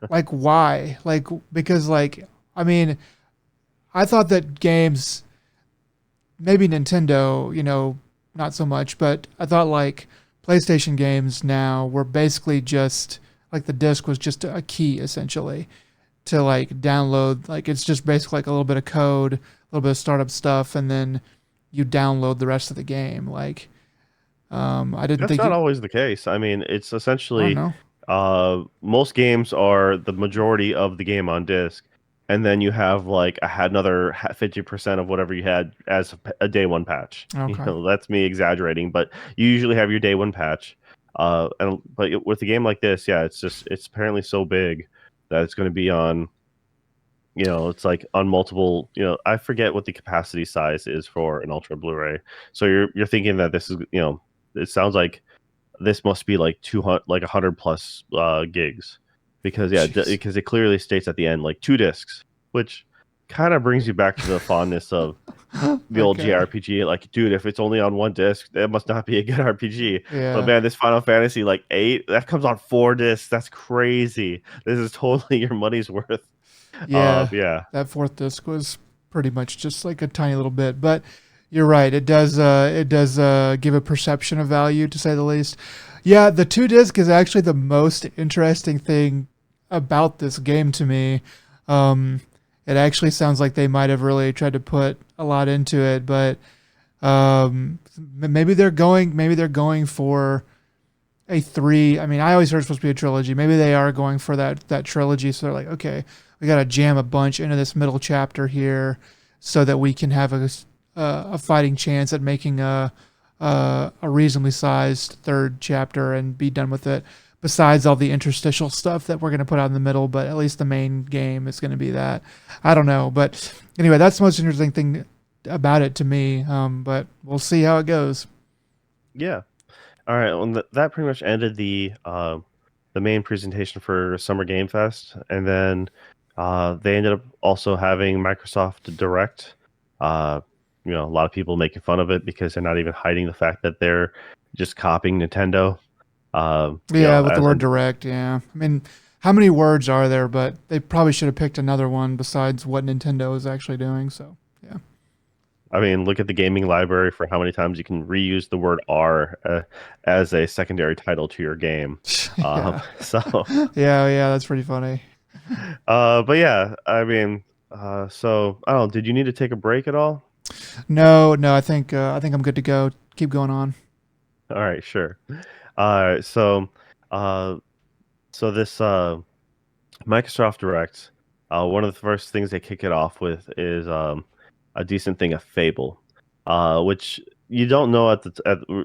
why? Like, because I mean, I thought that games, maybe Nintendo, not so much, but I thought like PlayStation games now were basically just like the disc was just a key essentially to like download. Like it's just basically like a little bit of code, a little bit of startup stuff, and then you download the rest of the game. Like, I didn't That's think not you. always the case. I mean, it's I don't essentially know. Most games are the majority of the game on disc, and then you have like had another 50% of whatever you had as a day one patch. You Okay. know, that's me exaggerating, but you usually have your day one patch. With a game like this, yeah, it's apparently so big that it's going to be on. You know, it's like on multiple. You know, I forget what the capacity size is for an Ultra Blu-ray. So you're thinking that this is, you know, it sounds like this must be like 200, like 100 plus gigs, because yeah, Jeez. because it clearly states at the end like 2 discs, which kind of brings you back to the fondness of the old Okay. JRPG. Like, dude, if it's only on 1 disc, that must not be a good RPG. But Yeah. man, this Final Fantasy like 8, that comes on 4 discs. That's crazy. This is totally your money's worth. Yeah. Yeah, That fourth disc was pretty much just like a tiny little bit, but you're right. It does give a perception of value to say the least. Yeah, the two disc is actually the most interesting thing about this game to me. Um, it actually sounds like they might have really tried to put a lot into it, but maybe they're going for a three. I mean, I always heard it's supposed to be a trilogy. Maybe they are going for that trilogy. So they're like, okay, we got to jam a bunch into this middle chapter here, so that we can have a fighting chance at making a reasonably sized third chapter and be done with it. Besides all the interstitial stuff that we're going to put out in the middle, but at least the main game is going to be that. I don't know, but anyway, that's the most interesting thing about it to me. But we'll see how it goes. yeah. All right, well, that pretty much ended the main presentation for Summer Game Fest, and then they ended up also having Microsoft Direct. Uh, you know, a lot of people making fun of it because they're not even hiding the fact that they're just copying Nintendo. You Yeah, know, with the as word an direct, yeah. I mean, how many words are there? But they probably should have picked another one besides what Nintendo is actually doing. So, yeah. I mean, look at the gaming library for how many times you can reuse the word R as a secondary title to your game. Yeah. So Yeah, that's pretty funny. But yeah, I mean, so I don't know. Did you need to take a break at all? No, I think I'm good to go. Keep going on. All right, sure. All right, uh, so this Microsoft Direct, one of the first things they kick it off with is a decent thing of Fable, which you don't know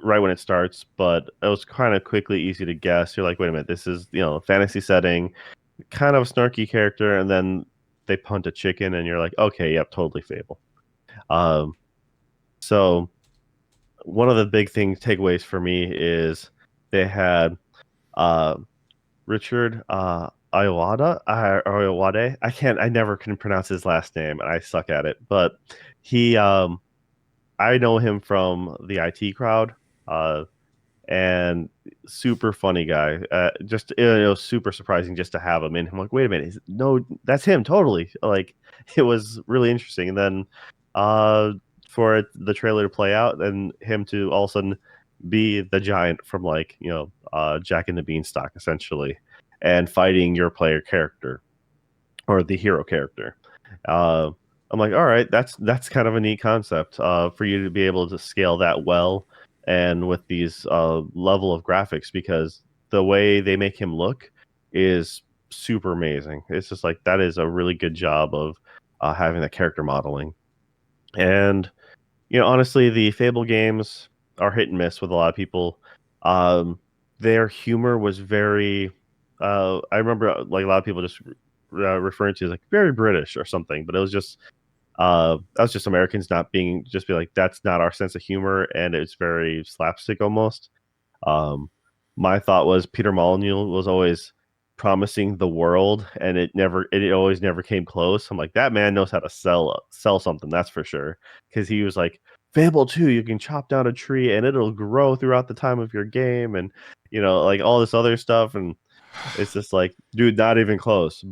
right when it starts, but it was kind of quickly easy to guess. You're like, wait a minute, this is, you know, a fantasy setting, kind of a snarky character, and then they punt a chicken, and you're like, okay, yep, totally Fable. Um, so one of the big things takeaways for me is they had uh, Richard Ayoade. I never can pronounce his last name, and I suck at it. But he, I know him from the IT crowd, uh, and super funny guy. Just, you know, super surprising just to have him. And I'm like, wait a minute, no, that's him totally. Like, it was really interesting. And then, uh, for the trailer to play out and him to all of a sudden be the giant from, like, you know, Jack and the Beanstalk essentially, and fighting your player character or the hero character. Uh, I'm like, all right, that's kind of a neat concept for you to be able to scale that well and with these level of graphics, because the way they make him look is super amazing. It's just like that is a really good job of having the character modeling. And you know, honestly, the Fable games are hit and miss with a lot of people. Um, their humor was very. I remember like a lot of people just referring to it as like very British or something, but it was just that was just Americans not being just be like that's not our sense of humor, and it's very slapstick almost. Um, my thought was Peter Molyneux was always promising the world, and it always never came close. I'm like, that man knows how to sell something, that's for sure. Because he was like, Fable 2, you can chop down a tree and it'll grow throughout the time of your game, and you know, like all this other stuff, and it's just like, dude, not even close.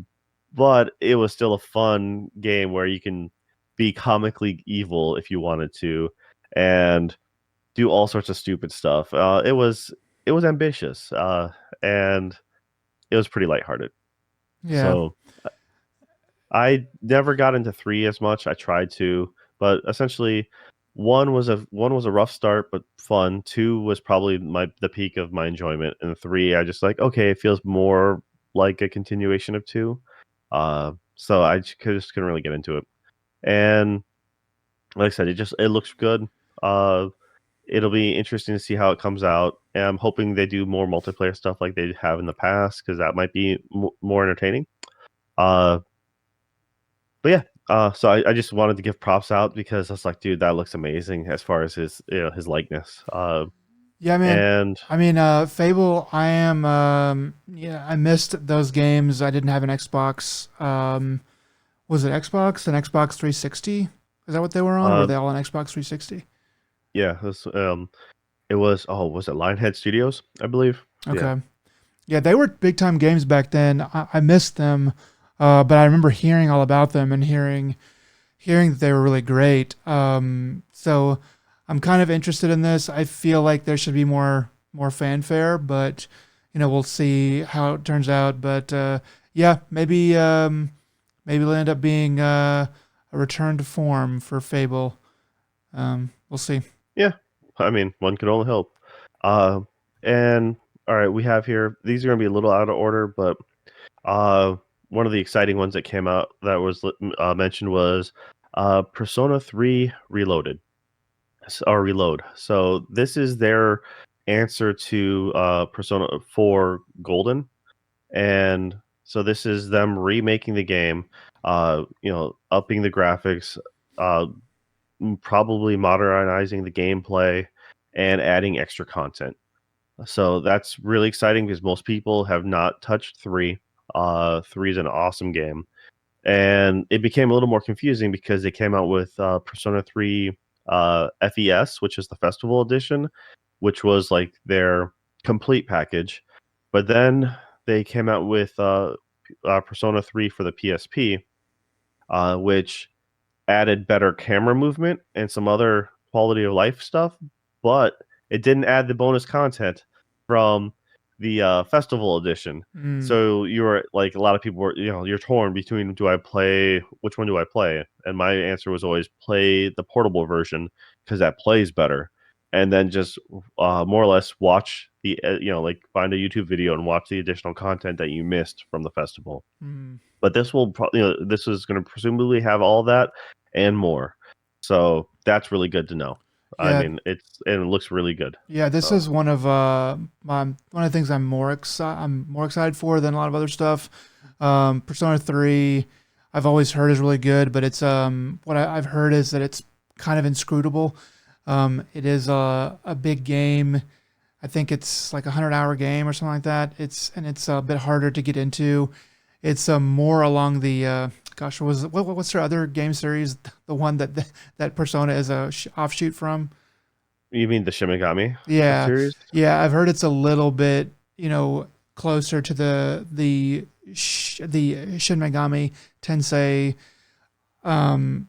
But it was still a fun game where you can be comically evil if you wanted to, and do all sorts of stupid stuff. It was ambitious, and it was pretty lighthearted. Yeah. So I never got into 3 as much. I tried to, but essentially, one was a rough start but fun. Two was probably the peak of my enjoyment, and three I just like okay, it feels more like a continuation of two. So I just couldn't really get into it. And like I said, it looks good. Uh, it'll be interesting to see how it comes out. And I'm hoping they do more multiplayer stuff like they have in the past because that might be more entertaining. Uh, but yeah, so I just wanted to give props out because I was like, dude, that looks amazing as far as his his likeness. Yeah, man. And I mean, Fable. I am. Yeah, I missed those games. I didn't have an Xbox. Was it Xbox and Xbox 360? Is that what they were on? Or were uh, they all on Xbox 360? yeah, it was was it Lionhead Studios, I believe. Yeah, Okay. Yeah, they were big time games back then. I missed them, but I remember hearing all about them and hearing that they were really great. So I'm kind of interested in this. I feel like there should be more fanfare, but we'll see how it turns out. But yeah, maybe it'll end up being a return to form for Fable. We'll see. yeah. I mean, one could only hope. Uh, and all right, we have here. These are gonna be a little out of order, but one of the exciting ones that came out that was mentioned was Persona 3 Reloaded or Reload. So this is their answer to Persona 4 Golden, and so this is them remaking the game, upping the graphics, uh, probably modernizing the gameplay, and adding extra content. So that's really exciting because most people have not touched 3. 3 is an awesome game, and it became a little more confusing because they came out with Persona 3 FES, which is the Festival Edition, which was like their complete package. But then they came out with Persona 3 for the PSP, which added better camera movement and some other quality of life stuff, but it didn't add the bonus content from the festival edition. Mm, So you were like a lot of people were, you're torn between which one do I play? And my answer was always play the portable version because that plays better, and then just more or less watch the like find a YouTube video and watch the additional content that you missed from the festival. mm. But this will probably, this is going to presumably have all that and more. So that's really good to know. I Yeah, mean, it looks really good. yeah. This So is one of the things I'm more excited for than a lot of other stuff. Persona 3, I've always heard is really good, but it's what I've heard is that it's kind of inscrutable. It is a big game. I think it's like a 100-hour game or something like that. It's a bit harder to get into. It's more along the gosh, what's their other game series? The one that Persona is a offshoot from. you mean the Shimigami Yeah, series? yeah. I've heard it's a little bit closer to the Shin Megami Tensei um,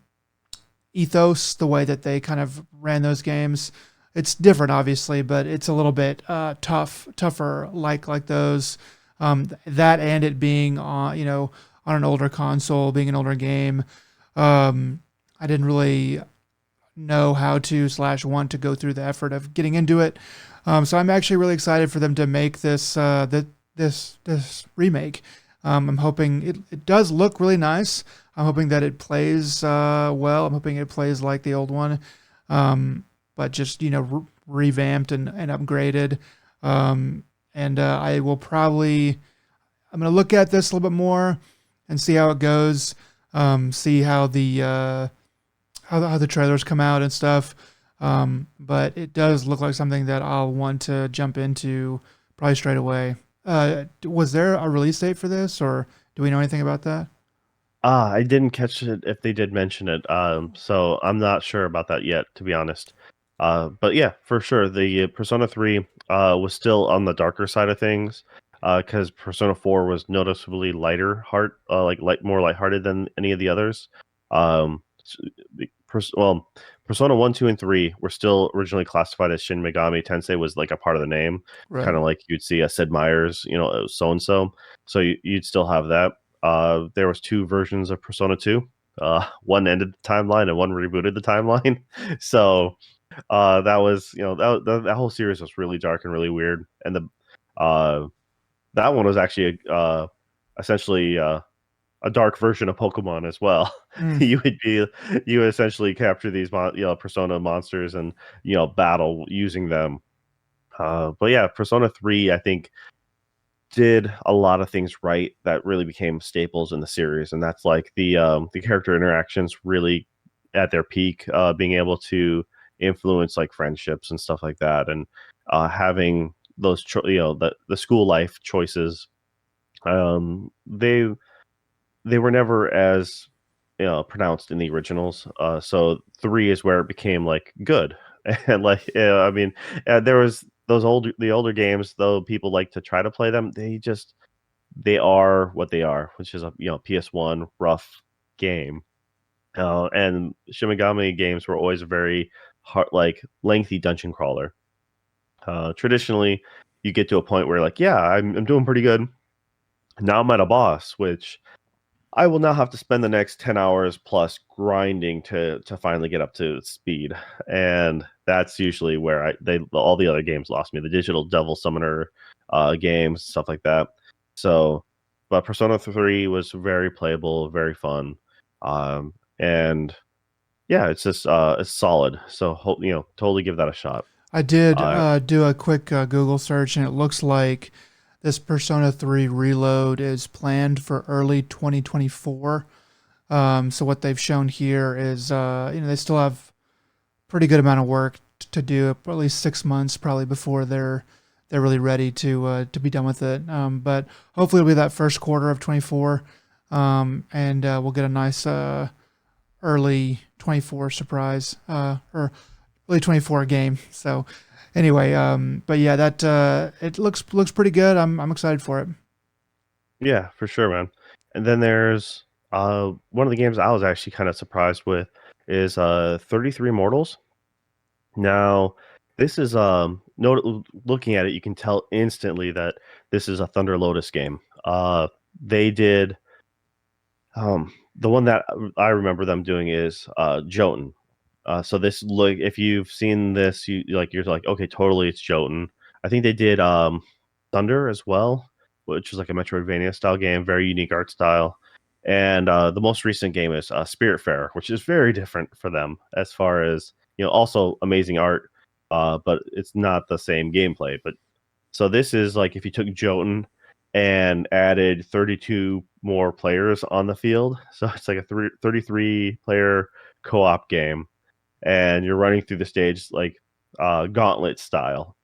ethos, the way that they kind of ran those games. It's different, obviously, but it's a little bit tougher, like those. That and it being on an older console, being an older game. I didn't really know how to / want to go through the effort of getting into it. So I'm actually really excited for them to make this remake. I'm hoping it does look really nice. I'm hoping that it plays well. I'm hoping it plays like the old one, but just revamped and upgraded. And I will probably I'm gonna look at this a little bit more and see how it goes. See how the trailers come out and stuff. But it does look like something that I'll want to jump into probably straight away. Was there a release date for this, or do we know anything about that? I didn't catch it if they did mention it. So I'm not sure about that yet, to be honest. But yeah, for sure, the Persona 3 was still on the darker side of things because Persona 4 was noticeably lighter heart, more lighthearted than any of the others. S- well, Persona 1, 2, and 3 were still originally classified as Shin Megami Tensei was like a part of the name, kind Right. of like you'd see a Sid Meier's, so and so. So you'd still have that. There was two versions of Persona 2. One ended the timeline and one rebooted the timeline. So that was that whole series was really dark and really weird. And the that one was actually essentially a dark version of Pokemon as well. Mm. You would essentially capture these Persona monsters and battle using them. But yeah, Persona 3 I think did a lot of things right that really became staples in the series, and that's like the character interactions really at their peak, being able to influence like friendships and stuff like that, and having those the school life choices. They were never as pronounced in the originals. So 3 is where it became like good, and like I mean, there was the older games though people like to try to play them. They are what they are, which is a PS1 rough game. And Shimigami games were always very hard, like lengthy dungeon crawler. Traditionally, you get to a point where like, yeah, I'm doing pretty good. Now I'm at a boss, which I will now have to spend the next 10 hours plus grinding to finally get up to speed. And that's usually where all the other games lost me. The digital devil summoner games, stuff like that. So, but Persona 3 was very playable, very fun. And yeah, it's just it's solid. So totally give that a shot. I did Uh do a quick Google search, and it looks like this Persona 3 reload is planned for early 2024. So what they've shown here is, they still have pretty good amount of work to do, at least 6 months probably before they're really ready to be done with it. But hopefully it'll be that first quarter of 24, and we'll get a nice early 24 surprise, or early 24 game. So anyway, but yeah, that it looks pretty good. I'm excited for it. yeah, for sure, man. And then there's one of the games I was actually kind of surprised with is 33 Mortals. Now, this is looking at it, you can tell instantly that this is a Thunder Lotus game. They did the one that I remember them doing is Jotun. So this look, if you've seen this, you're like, okay, totally, it's Jotun. I think they did Thunder as well, which was like a Metroidvania style game, very unique art style. And the most recent game is Spiritfarer, which is very different for them as far as also amazing art, but it's not the same gameplay. But so this is like if you took Jotun and added 32 more players on the field, so it's like a 33 player co-op game, and you're running through the stage like gauntlet style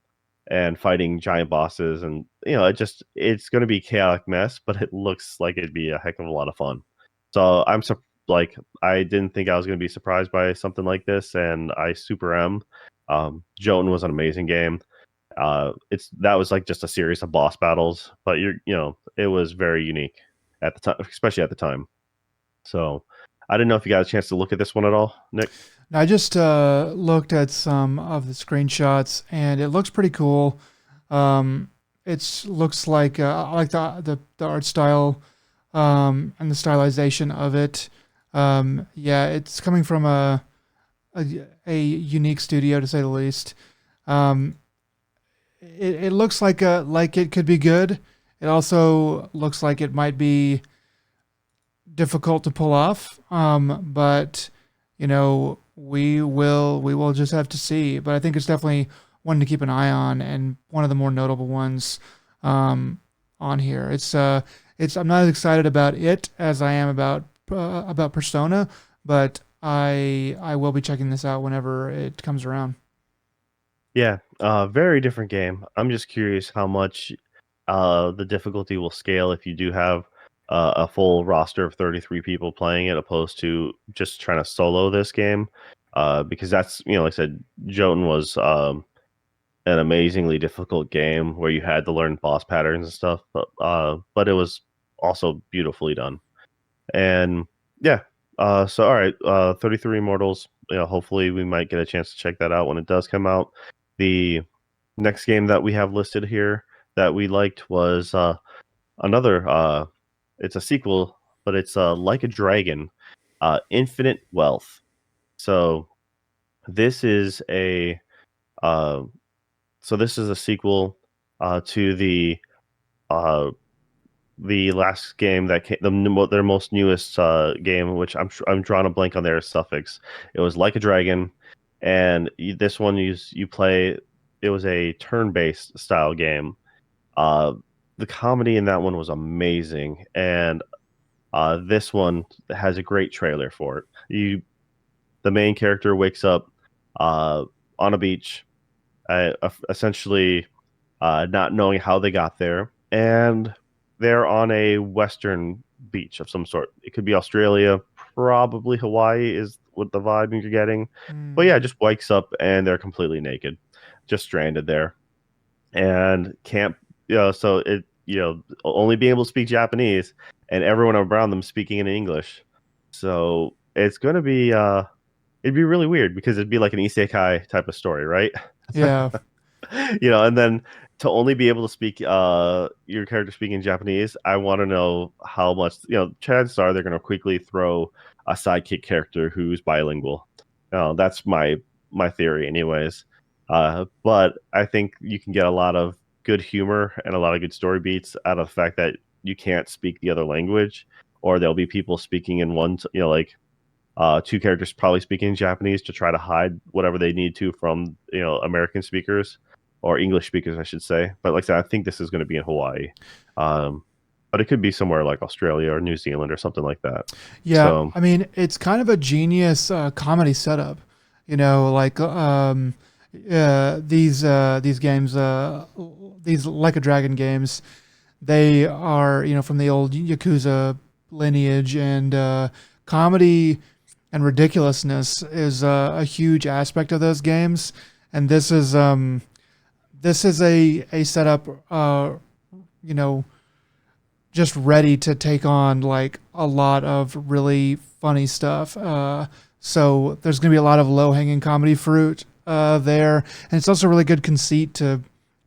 and fighting giant bosses, and it's going to be chaotic mess, but it looks like it'd be a heck of a lot of fun. So like I didn't think I was going to be surprised by something like this, and I super am. Jotun was an amazing game. That was like just a series of boss battles, but it was very unique at the time, especially at the time. So I didn't know if you got a chance to look at this one at all, Nick. Now, I just looked at some of the screenshots, and it looks pretty cool. It looks like I like the art style, and the stylization of it. Yeah, it's coming from a unique studio, to say the least. Um, it looks like it could be good. It also looks like it might be difficult to pull off. But we will just have to see. But I think it's definitely one to keep an eye on, and one of the more notable ones on here. It's I'm not as excited about it as I am about Persona, but I will be checking this out whenever it comes around. Yeah, very different game. I'm just curious how much the difficulty will scale if you do have a full roster of 33 people playing it, opposed to just trying to solo this game. Because that's, like I said, Jotun was an amazingly difficult game where you had to learn boss patterns and stuff, but it was also beautifully done. And yeah, so all right, 33 Immortals. Hopefully we might get a chance to check that out when it does come out. The next game that we have listed here that we liked was another. It's a sequel, but it's Like a Dragon. Infinite Wealth. So this is a uh, this is a sequel to uh, the last game that came, their most newest game, which I'm drawing a blank on their suffix. It was Like a Dragon, and this one you play. It was a turn-based style game. Uh, the comedy in that one was amazing, and this one has a great trailer for it. The main character wakes up uh, on a beach, essentially not knowing how they got there, and they're on a western beach of some sort. It could be Australia, probably Hawaii is what the vibe you're getting. But yeah, Mm. just wakes up and they're completely naked, just stranded there, and can't. So only being able to speak Japanese, and everyone around them speaking in English. So it's gonna be it'd be really weird because it'd be like an isekai type of story, right? Yeah. And then to only be able to speak your character speaking Japanese, I want to know how much, chances are they're going to quickly throw a sidekick character who's bilingual. That's my theory anyways. But I think you can get a lot of good humor and a lot of good story beats out of the fact that you can't speak the other language, or there'll be people speaking in one, like two characters probably speaking Japanese to try to hide whatever they need to from American speakers or English speakers, I should say. But like I said, I think this is going to be in Hawaii, um, but it could be somewhere like Australia or New Zealand or something like that. Yeah, So I mean, it's kind of a genius comedy setup. Like these games, these Like a Dragon games, they are from the old Yakuza lineage, and comedy and ridiculousness is a huge aspect of those games. And this is a setup, you know, just ready to take on like a lot of really funny stuff. So there's going to be a lot of low hanging comedy fruit there, and it's also a really good conceit to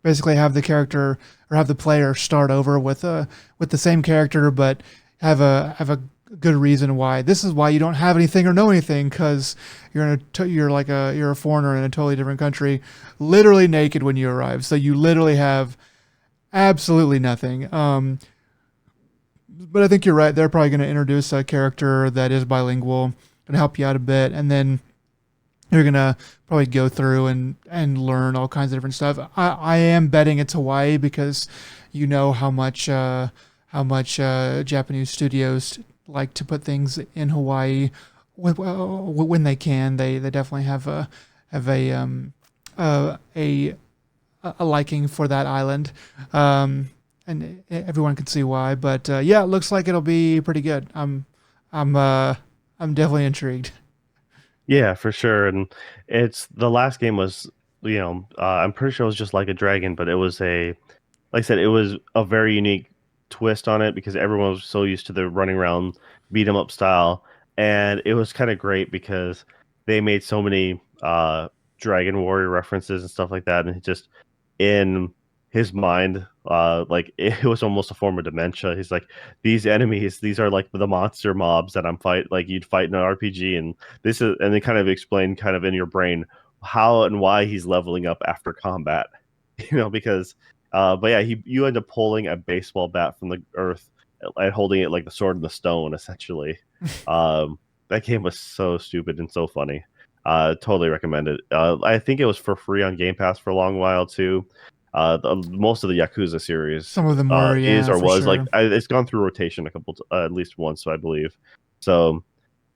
basically have the character or have the player start over with the same character, but have a good reason why. This is why you don't have anything or know anything, because you're a foreigner in a totally different country, literally naked when you arrive. So you literally have absolutely nothing. But I think you're right. They're probably going to introduce a character that is bilingual and help you out a bit, and then you're going to probably go through and learn all kinds of different stuff. I am betting it's Hawaii, because you know how much Japanese studios like to put things in Hawaii when they can. They definitely have a liking for that island. And everyone can see why. But yeah, it looks like it'll be pretty good. I'm uh, I'm definitely intrigued. yeah, for sure. And it's the last game was, I'm pretty sure it was just Like a Dragon, but it was like I said, it was a very unique twist on it because everyone was so used to the running around beat 'em up style, and it was kind of great because they made so many Dragon Warrior references and stuff like that, and it just in his mind, like it was almost a form of dementia. He's like, these enemies, these are like the monster mobs that I'm fight, like you'd fight in an RPG, and this is, and they kind of explain kind of in your brain how and why he's leveling up after combat, because but yeah, you end up pulling a baseball bat from the earth and holding it like the sword in the stone, essentially. That game was so stupid and so funny. Totally recommend it. I think it was for free on Game Pass for a long while too. Most of the Yakuza series Some of them were, is yeah, or for was like sure. it's gone through rotation a couple at least once, so I believe. So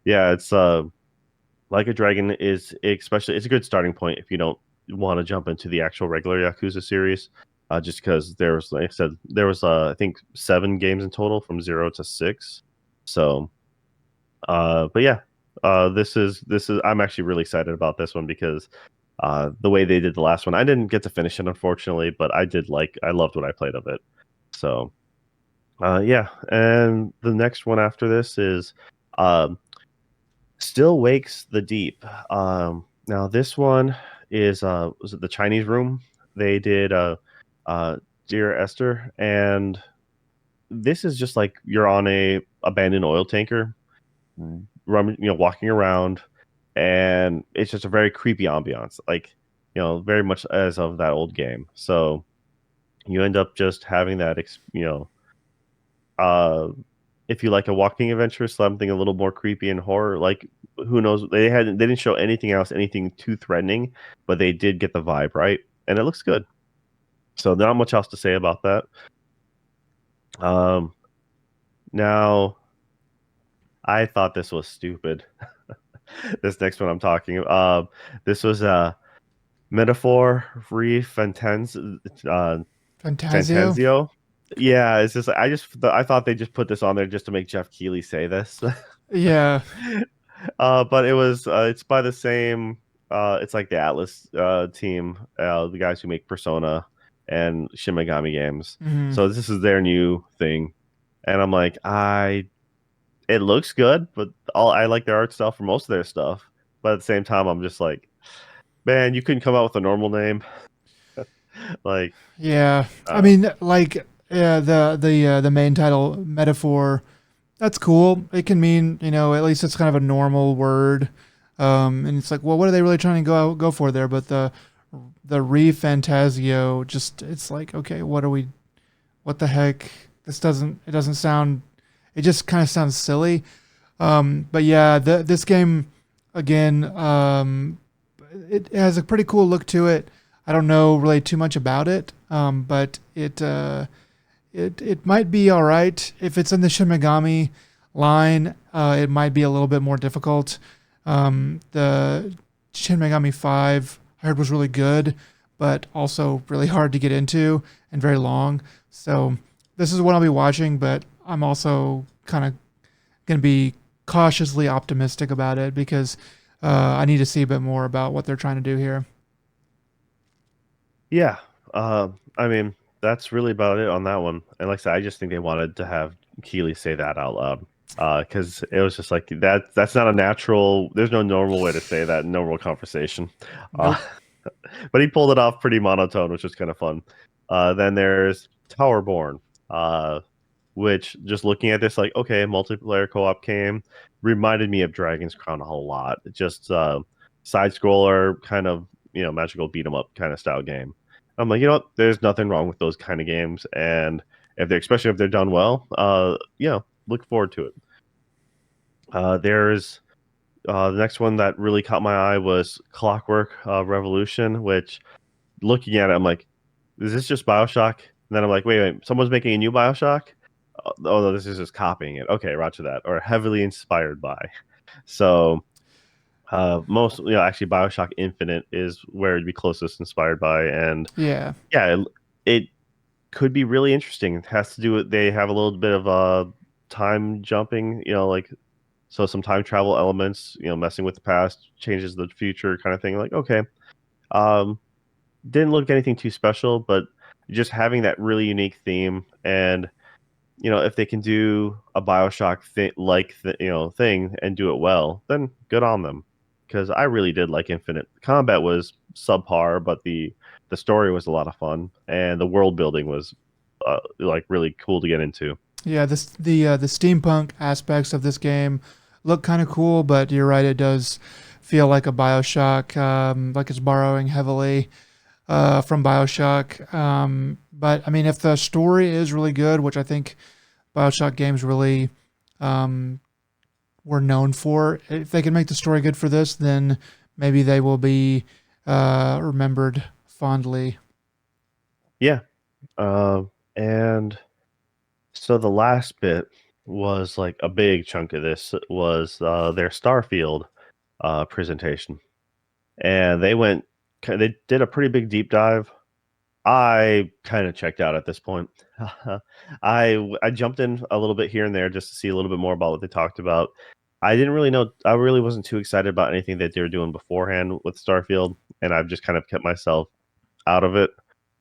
yeah, it's Like a Dragon is especially it's a good starting point if you don't want to jump into the actual regular Yakuza series. Just because there was, like I said, there was I think 7 games in total from 0 to 6. So, but yeah, this is I'm actually really excited about this one because the way they did the last one, I didn't get to finish it unfortunately, but I loved what I played of it. So, yeah, and the next one after this is um, Still Wakes the Deep. Now this one is was it the Chinese Room? They did uh Dear Esther, and this is just like you're on a abandoned oil tanker walking around, and it's just a very creepy ambiance, like very much as of that old game. So you end up just having that, uh, if you like a walking adventure, something a little more creepy and horror. Like who knows? They didn't show anything else, anything too threatening, but they did get the vibe right, and it looks good. So not much else to say about that. Um, Now I thought this was stupid. This next one I'm talking. This was a metaphor Fantasio. Fantazio. Yeah, it's just I thought they just put this on there just to make Jeff Keighley say this. Yeah. But it's by the same it's like the Atlas team, the guys who make Persona and Shin Megami games. Hmm. So this is their new thing. And I'm like, it looks good, but I like their art style for most of their stuff. But at the same time, I'm just like, man, you couldn't come out with a normal name. Like, Yeah. I uh, mean, like the main title metaphor. That's cool. It can mean, at least it's kind of a normal word. And it's like, well, what are they really trying to go for there? But the ReFantazio, just it's like, okay, what the heck? It doesn't sound, it just kind of sounds silly. But yeah, this game again, it has a pretty cool look to it. I don't know really too much about it, but it might be all right if it's in the Shin Megami line. It might be a little bit more difficult. The Shin Megami 5 I heard was really good, but also really hard to get into and very long. So this is what I'll be watching, but I'm also kind of going to be cautiously optimistic about it because I need to see a bit more about what they're trying to do here. yeah. I mean, that's really about it on that one. And like I said, I just think they wanted to have Keeley say that out loud. Because it was just like that's not a natural, there's no normal way to say that in normal conversation. Uh, Nope. but he pulled it off pretty monotone, which was kind of fun. Then there's Towerborne, which just looking at this, like, okay, multiplayer co-op game, reminded me of Dragon's Crown a whole lot. Just side scroller, kind of magical beat 'em up kind of style game. I'm like, there's nothing wrong with those kind of games, and especially if they're done well, look forward to it. There's the next one that really caught my eye was Clockwork Revolution, which looking at it, I'm like, is this just Bioshock? And then I'm like, wait, someone's making a new Bioshock? Oh no, this is just copying it. Okay, roger that. Or heavily inspired by. So most, actually Bioshock Infinite is where it'd be closest inspired by, and Yeah. yeah, it could be really interesting. It has to do with they have a little bit of time jumping, like so some time travel elements, messing with the past changes the future kind of thing. Like, okay, um, didn't look anything too special, but just having that really unique theme, and if they can do a Bioshock thing and do it well, then good on them. Because I really did like Infinite. Combat was subpar, but the story was a lot of fun, and the world building was like really cool to get into. Yeah, the steampunk aspects of this game look kind of cool, but you're right, it does feel like a BioShock, like it's borrowing heavily from BioShock. But I mean, if the story is really good, which I think BioShock games really um, were known for, if they can make the story good for this, then maybe they will be remembered fondly. Yeah, and so the last bit was like a big chunk of this was their Starfield presentation, and they did a pretty big deep dive. I kind of checked out at this point. I jumped in a little bit here and there just to see a little bit more about what they talked about. I didn't really know. I really wasn't too excited about anything that they were doing beforehand with Starfield, and I've just kind of kept myself out of it.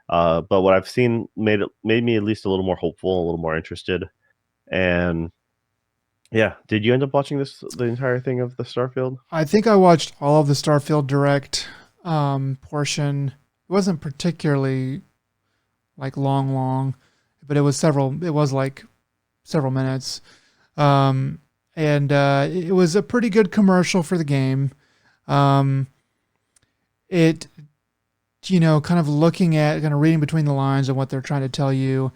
But what I've seen made me at least a little more hopeful, a little more interested. And yeah, did you end up watching the entire thing of the Starfield? I think I watched all of the Starfield Direct portion. It wasn't particularly like long, but it was several. It was like several minutes, um, and it was a pretty good commercial for the game. Um, it, kind of looking at, kind of reading between the lines and what they're trying to tell you.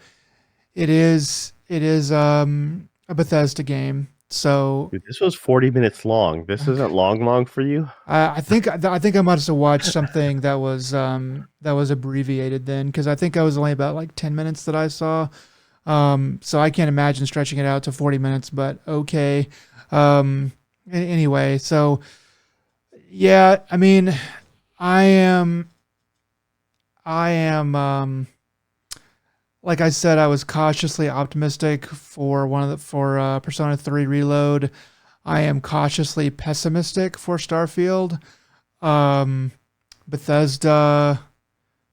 It is a Bethesda game, so Dude, this was 40 minutes long. This isn't long for you. I think I must have watched something that was abbreviated then, because I think I was only about like 10 minutes that I saw. So I can't imagine stretching it out to 40 minutes, but okay. Anyway, so yeah, I mean, I am I am like I said, I was cautiously optimistic for Persona 3 Reload. I am cautiously pessimistic for Starfield. Um, Bethesda,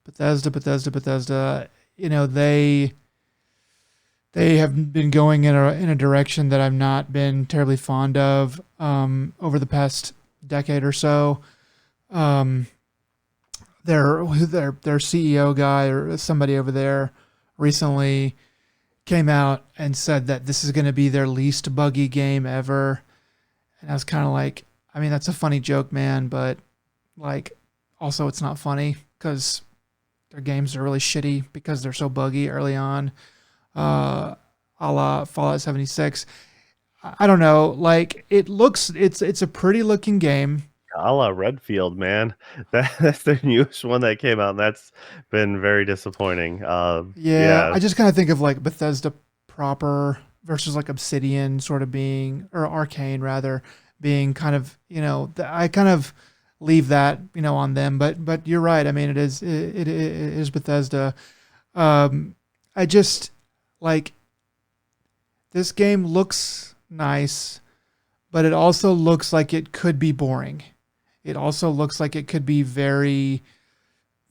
Bethesda. They have been going in a direction that I've not been terribly fond of over the past decade or so. Um, their CEO guy or somebody over there recently came out and said that this is going to be their least buggy game ever. And I was kind of like, I mean, that's a funny joke, man, but like, also it's not funny because their games are really shitty because they're so buggy early on. A la Fallout 76. I don't know. Like, it's a pretty looking game. A la Redfield, man. That's the newest one that came out, and that's been very disappointing. Yeah, Yeah, I just kind of think of like Bethesda proper versus like Obsidian sort of being, or Arcane rather, being kind of, I kind of leave that, on them. But you're right. I mean, it is Bethesda. I just like this game looks nice, but it also looks like it could be boring. It also looks like it could be very,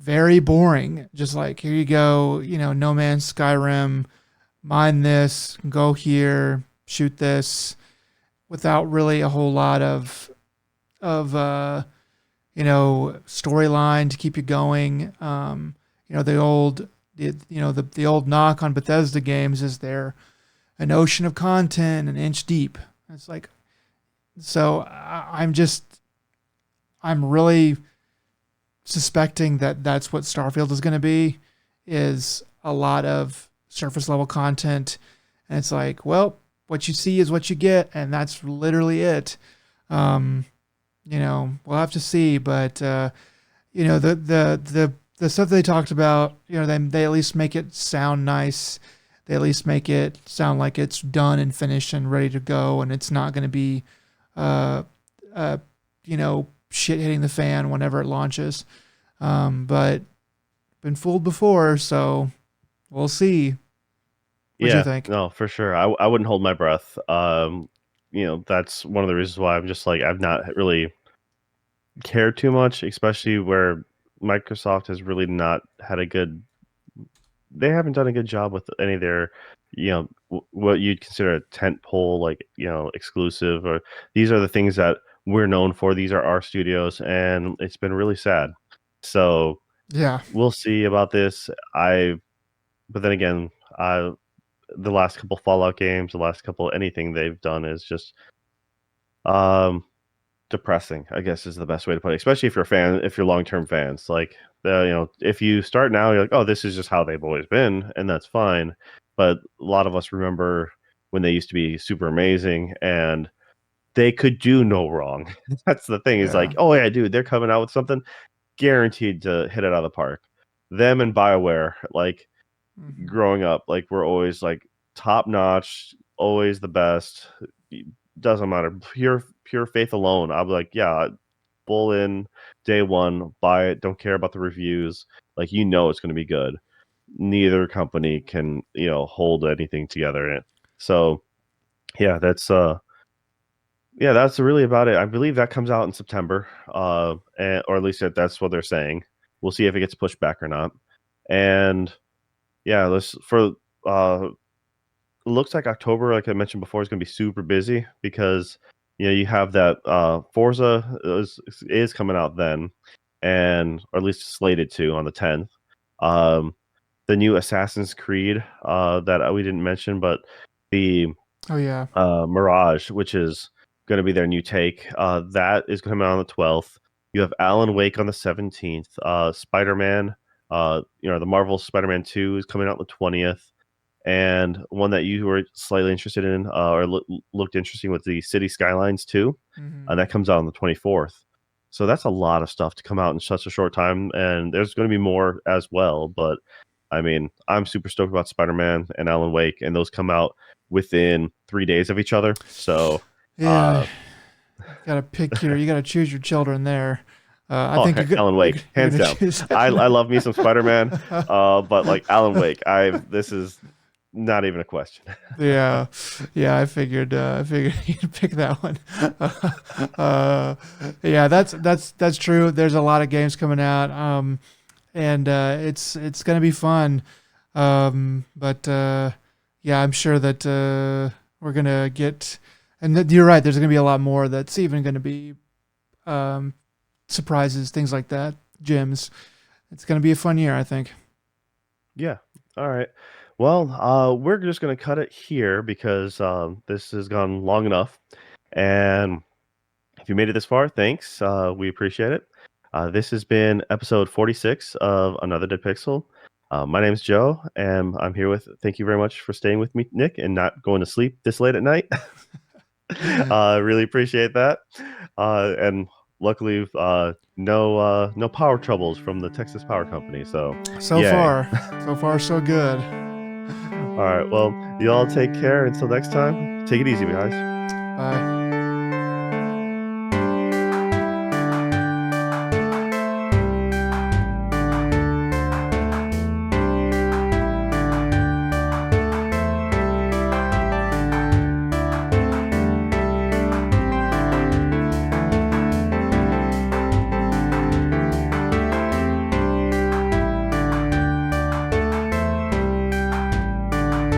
very boring. Just like, here you go, No Man's Skyrim, mine this, go here, shoot this, without really a whole lot of storyline to keep you going. The old knock on Bethesda games is they're an ocean of content, an inch deep. It's like, so I'm really suspecting that that's what Starfield is going to be, is a lot of surface level content. And it's like, well, what you see is what you get. And that's literally it. Um, we'll have to see, but, the stuff they talked about, they at least make it sound nice. They at least make it sound like it's done and finished and ready to go. And it's not going to be, uh, uh, shit hitting the fan whenever it launches. But been fooled before, so we'll see. What do you yeah, think? no, for sure. I wouldn't hold my breath. That's one of the reasons why I'm just like I've not really cared too much, especially where Microsoft has really not had a good. They haven't done a good job with any of their, what you'd consider a tent pole, like exclusive, or these are the things that we're known for. These are our studios, and it's been really sad. So Yeah, we'll see about this. But then again, the last couple Fallout games, the last couple anything they've done is just um depressing, I guess is the best way to put it. Especially if you're long term fans. Like if you start now, you're like, oh, this is just how they've always been, and that's fine. But a lot of us remember when they used to be super amazing and they could do no wrong. That's the thing, is yeah, like, oh yeah, dude, they're coming out with something guaranteed to hit it out of the park. Them and BioWare, like hmm growing up, like we're always like top notch, always the best. Doesn't matter. Pure faith alone. I'll be like, yeah, full in day one, buy it, don't care about the reviews. Like it's gonna be good. Neither company can, hold anything together in it. So yeah, that's really about it. I believe that comes out in September. Or at least that's what they're saying. We'll see if it gets pushed back or not. And yeah, let's for looks like October, like I mentioned before, is going to be super busy because you have that Forza is coming out then, and or at least slated to on the 10th. Um, the new Assassin's Creed that we didn't mention, but the Oh yeah. Mirage, which is going to be their new take. That is coming out on the 12th. You have Alan Wake on the 17th. Spider-Man, the Marvel Spider-Man 2 is coming out on the 20th. And one that you were slightly interested in or looked interesting was the City Skylines 2. Mm-hmm. And that comes out on the 24th. So that's a lot of stuff to come out in such a short time. And there's going to be more as well. But I mean, I'm super stoked about Spider-Man and Alan Wake, and those come out within 3 days of each other. So, Yeah, you gotta choose your children there. I think Alan Wake, you're hands gonna down. choose. I love me some Spider-Man, but like Alan Wake, this is not even a question. Yeah, yeah. I figured you'd pick that one. uh, yeah, that's true. There's a lot of games coming out, and it's gonna be fun. But yeah, I'm sure that we're gonna get. And you're right. There's gonna be a lot more. That's even gonna be um, surprises, things like that, gems. It's gonna be a fun year, I think. Yeah. All right. Well, we're just going to cut it here because this has gone long enough. And if you made it this far, thanks. We appreciate it. This has been episode 46 of Another Dead Pixel. My name's Joe, and I'm here with. Thank you very much for staying with me, Nick, and not going to sleep this late at night. Really appreciate that. And luckily, no power troubles from the Texas Power Company. So, So yay. far, so far, so good. All right. Well, you all take care. Until next time, take it easy, guys. Bye.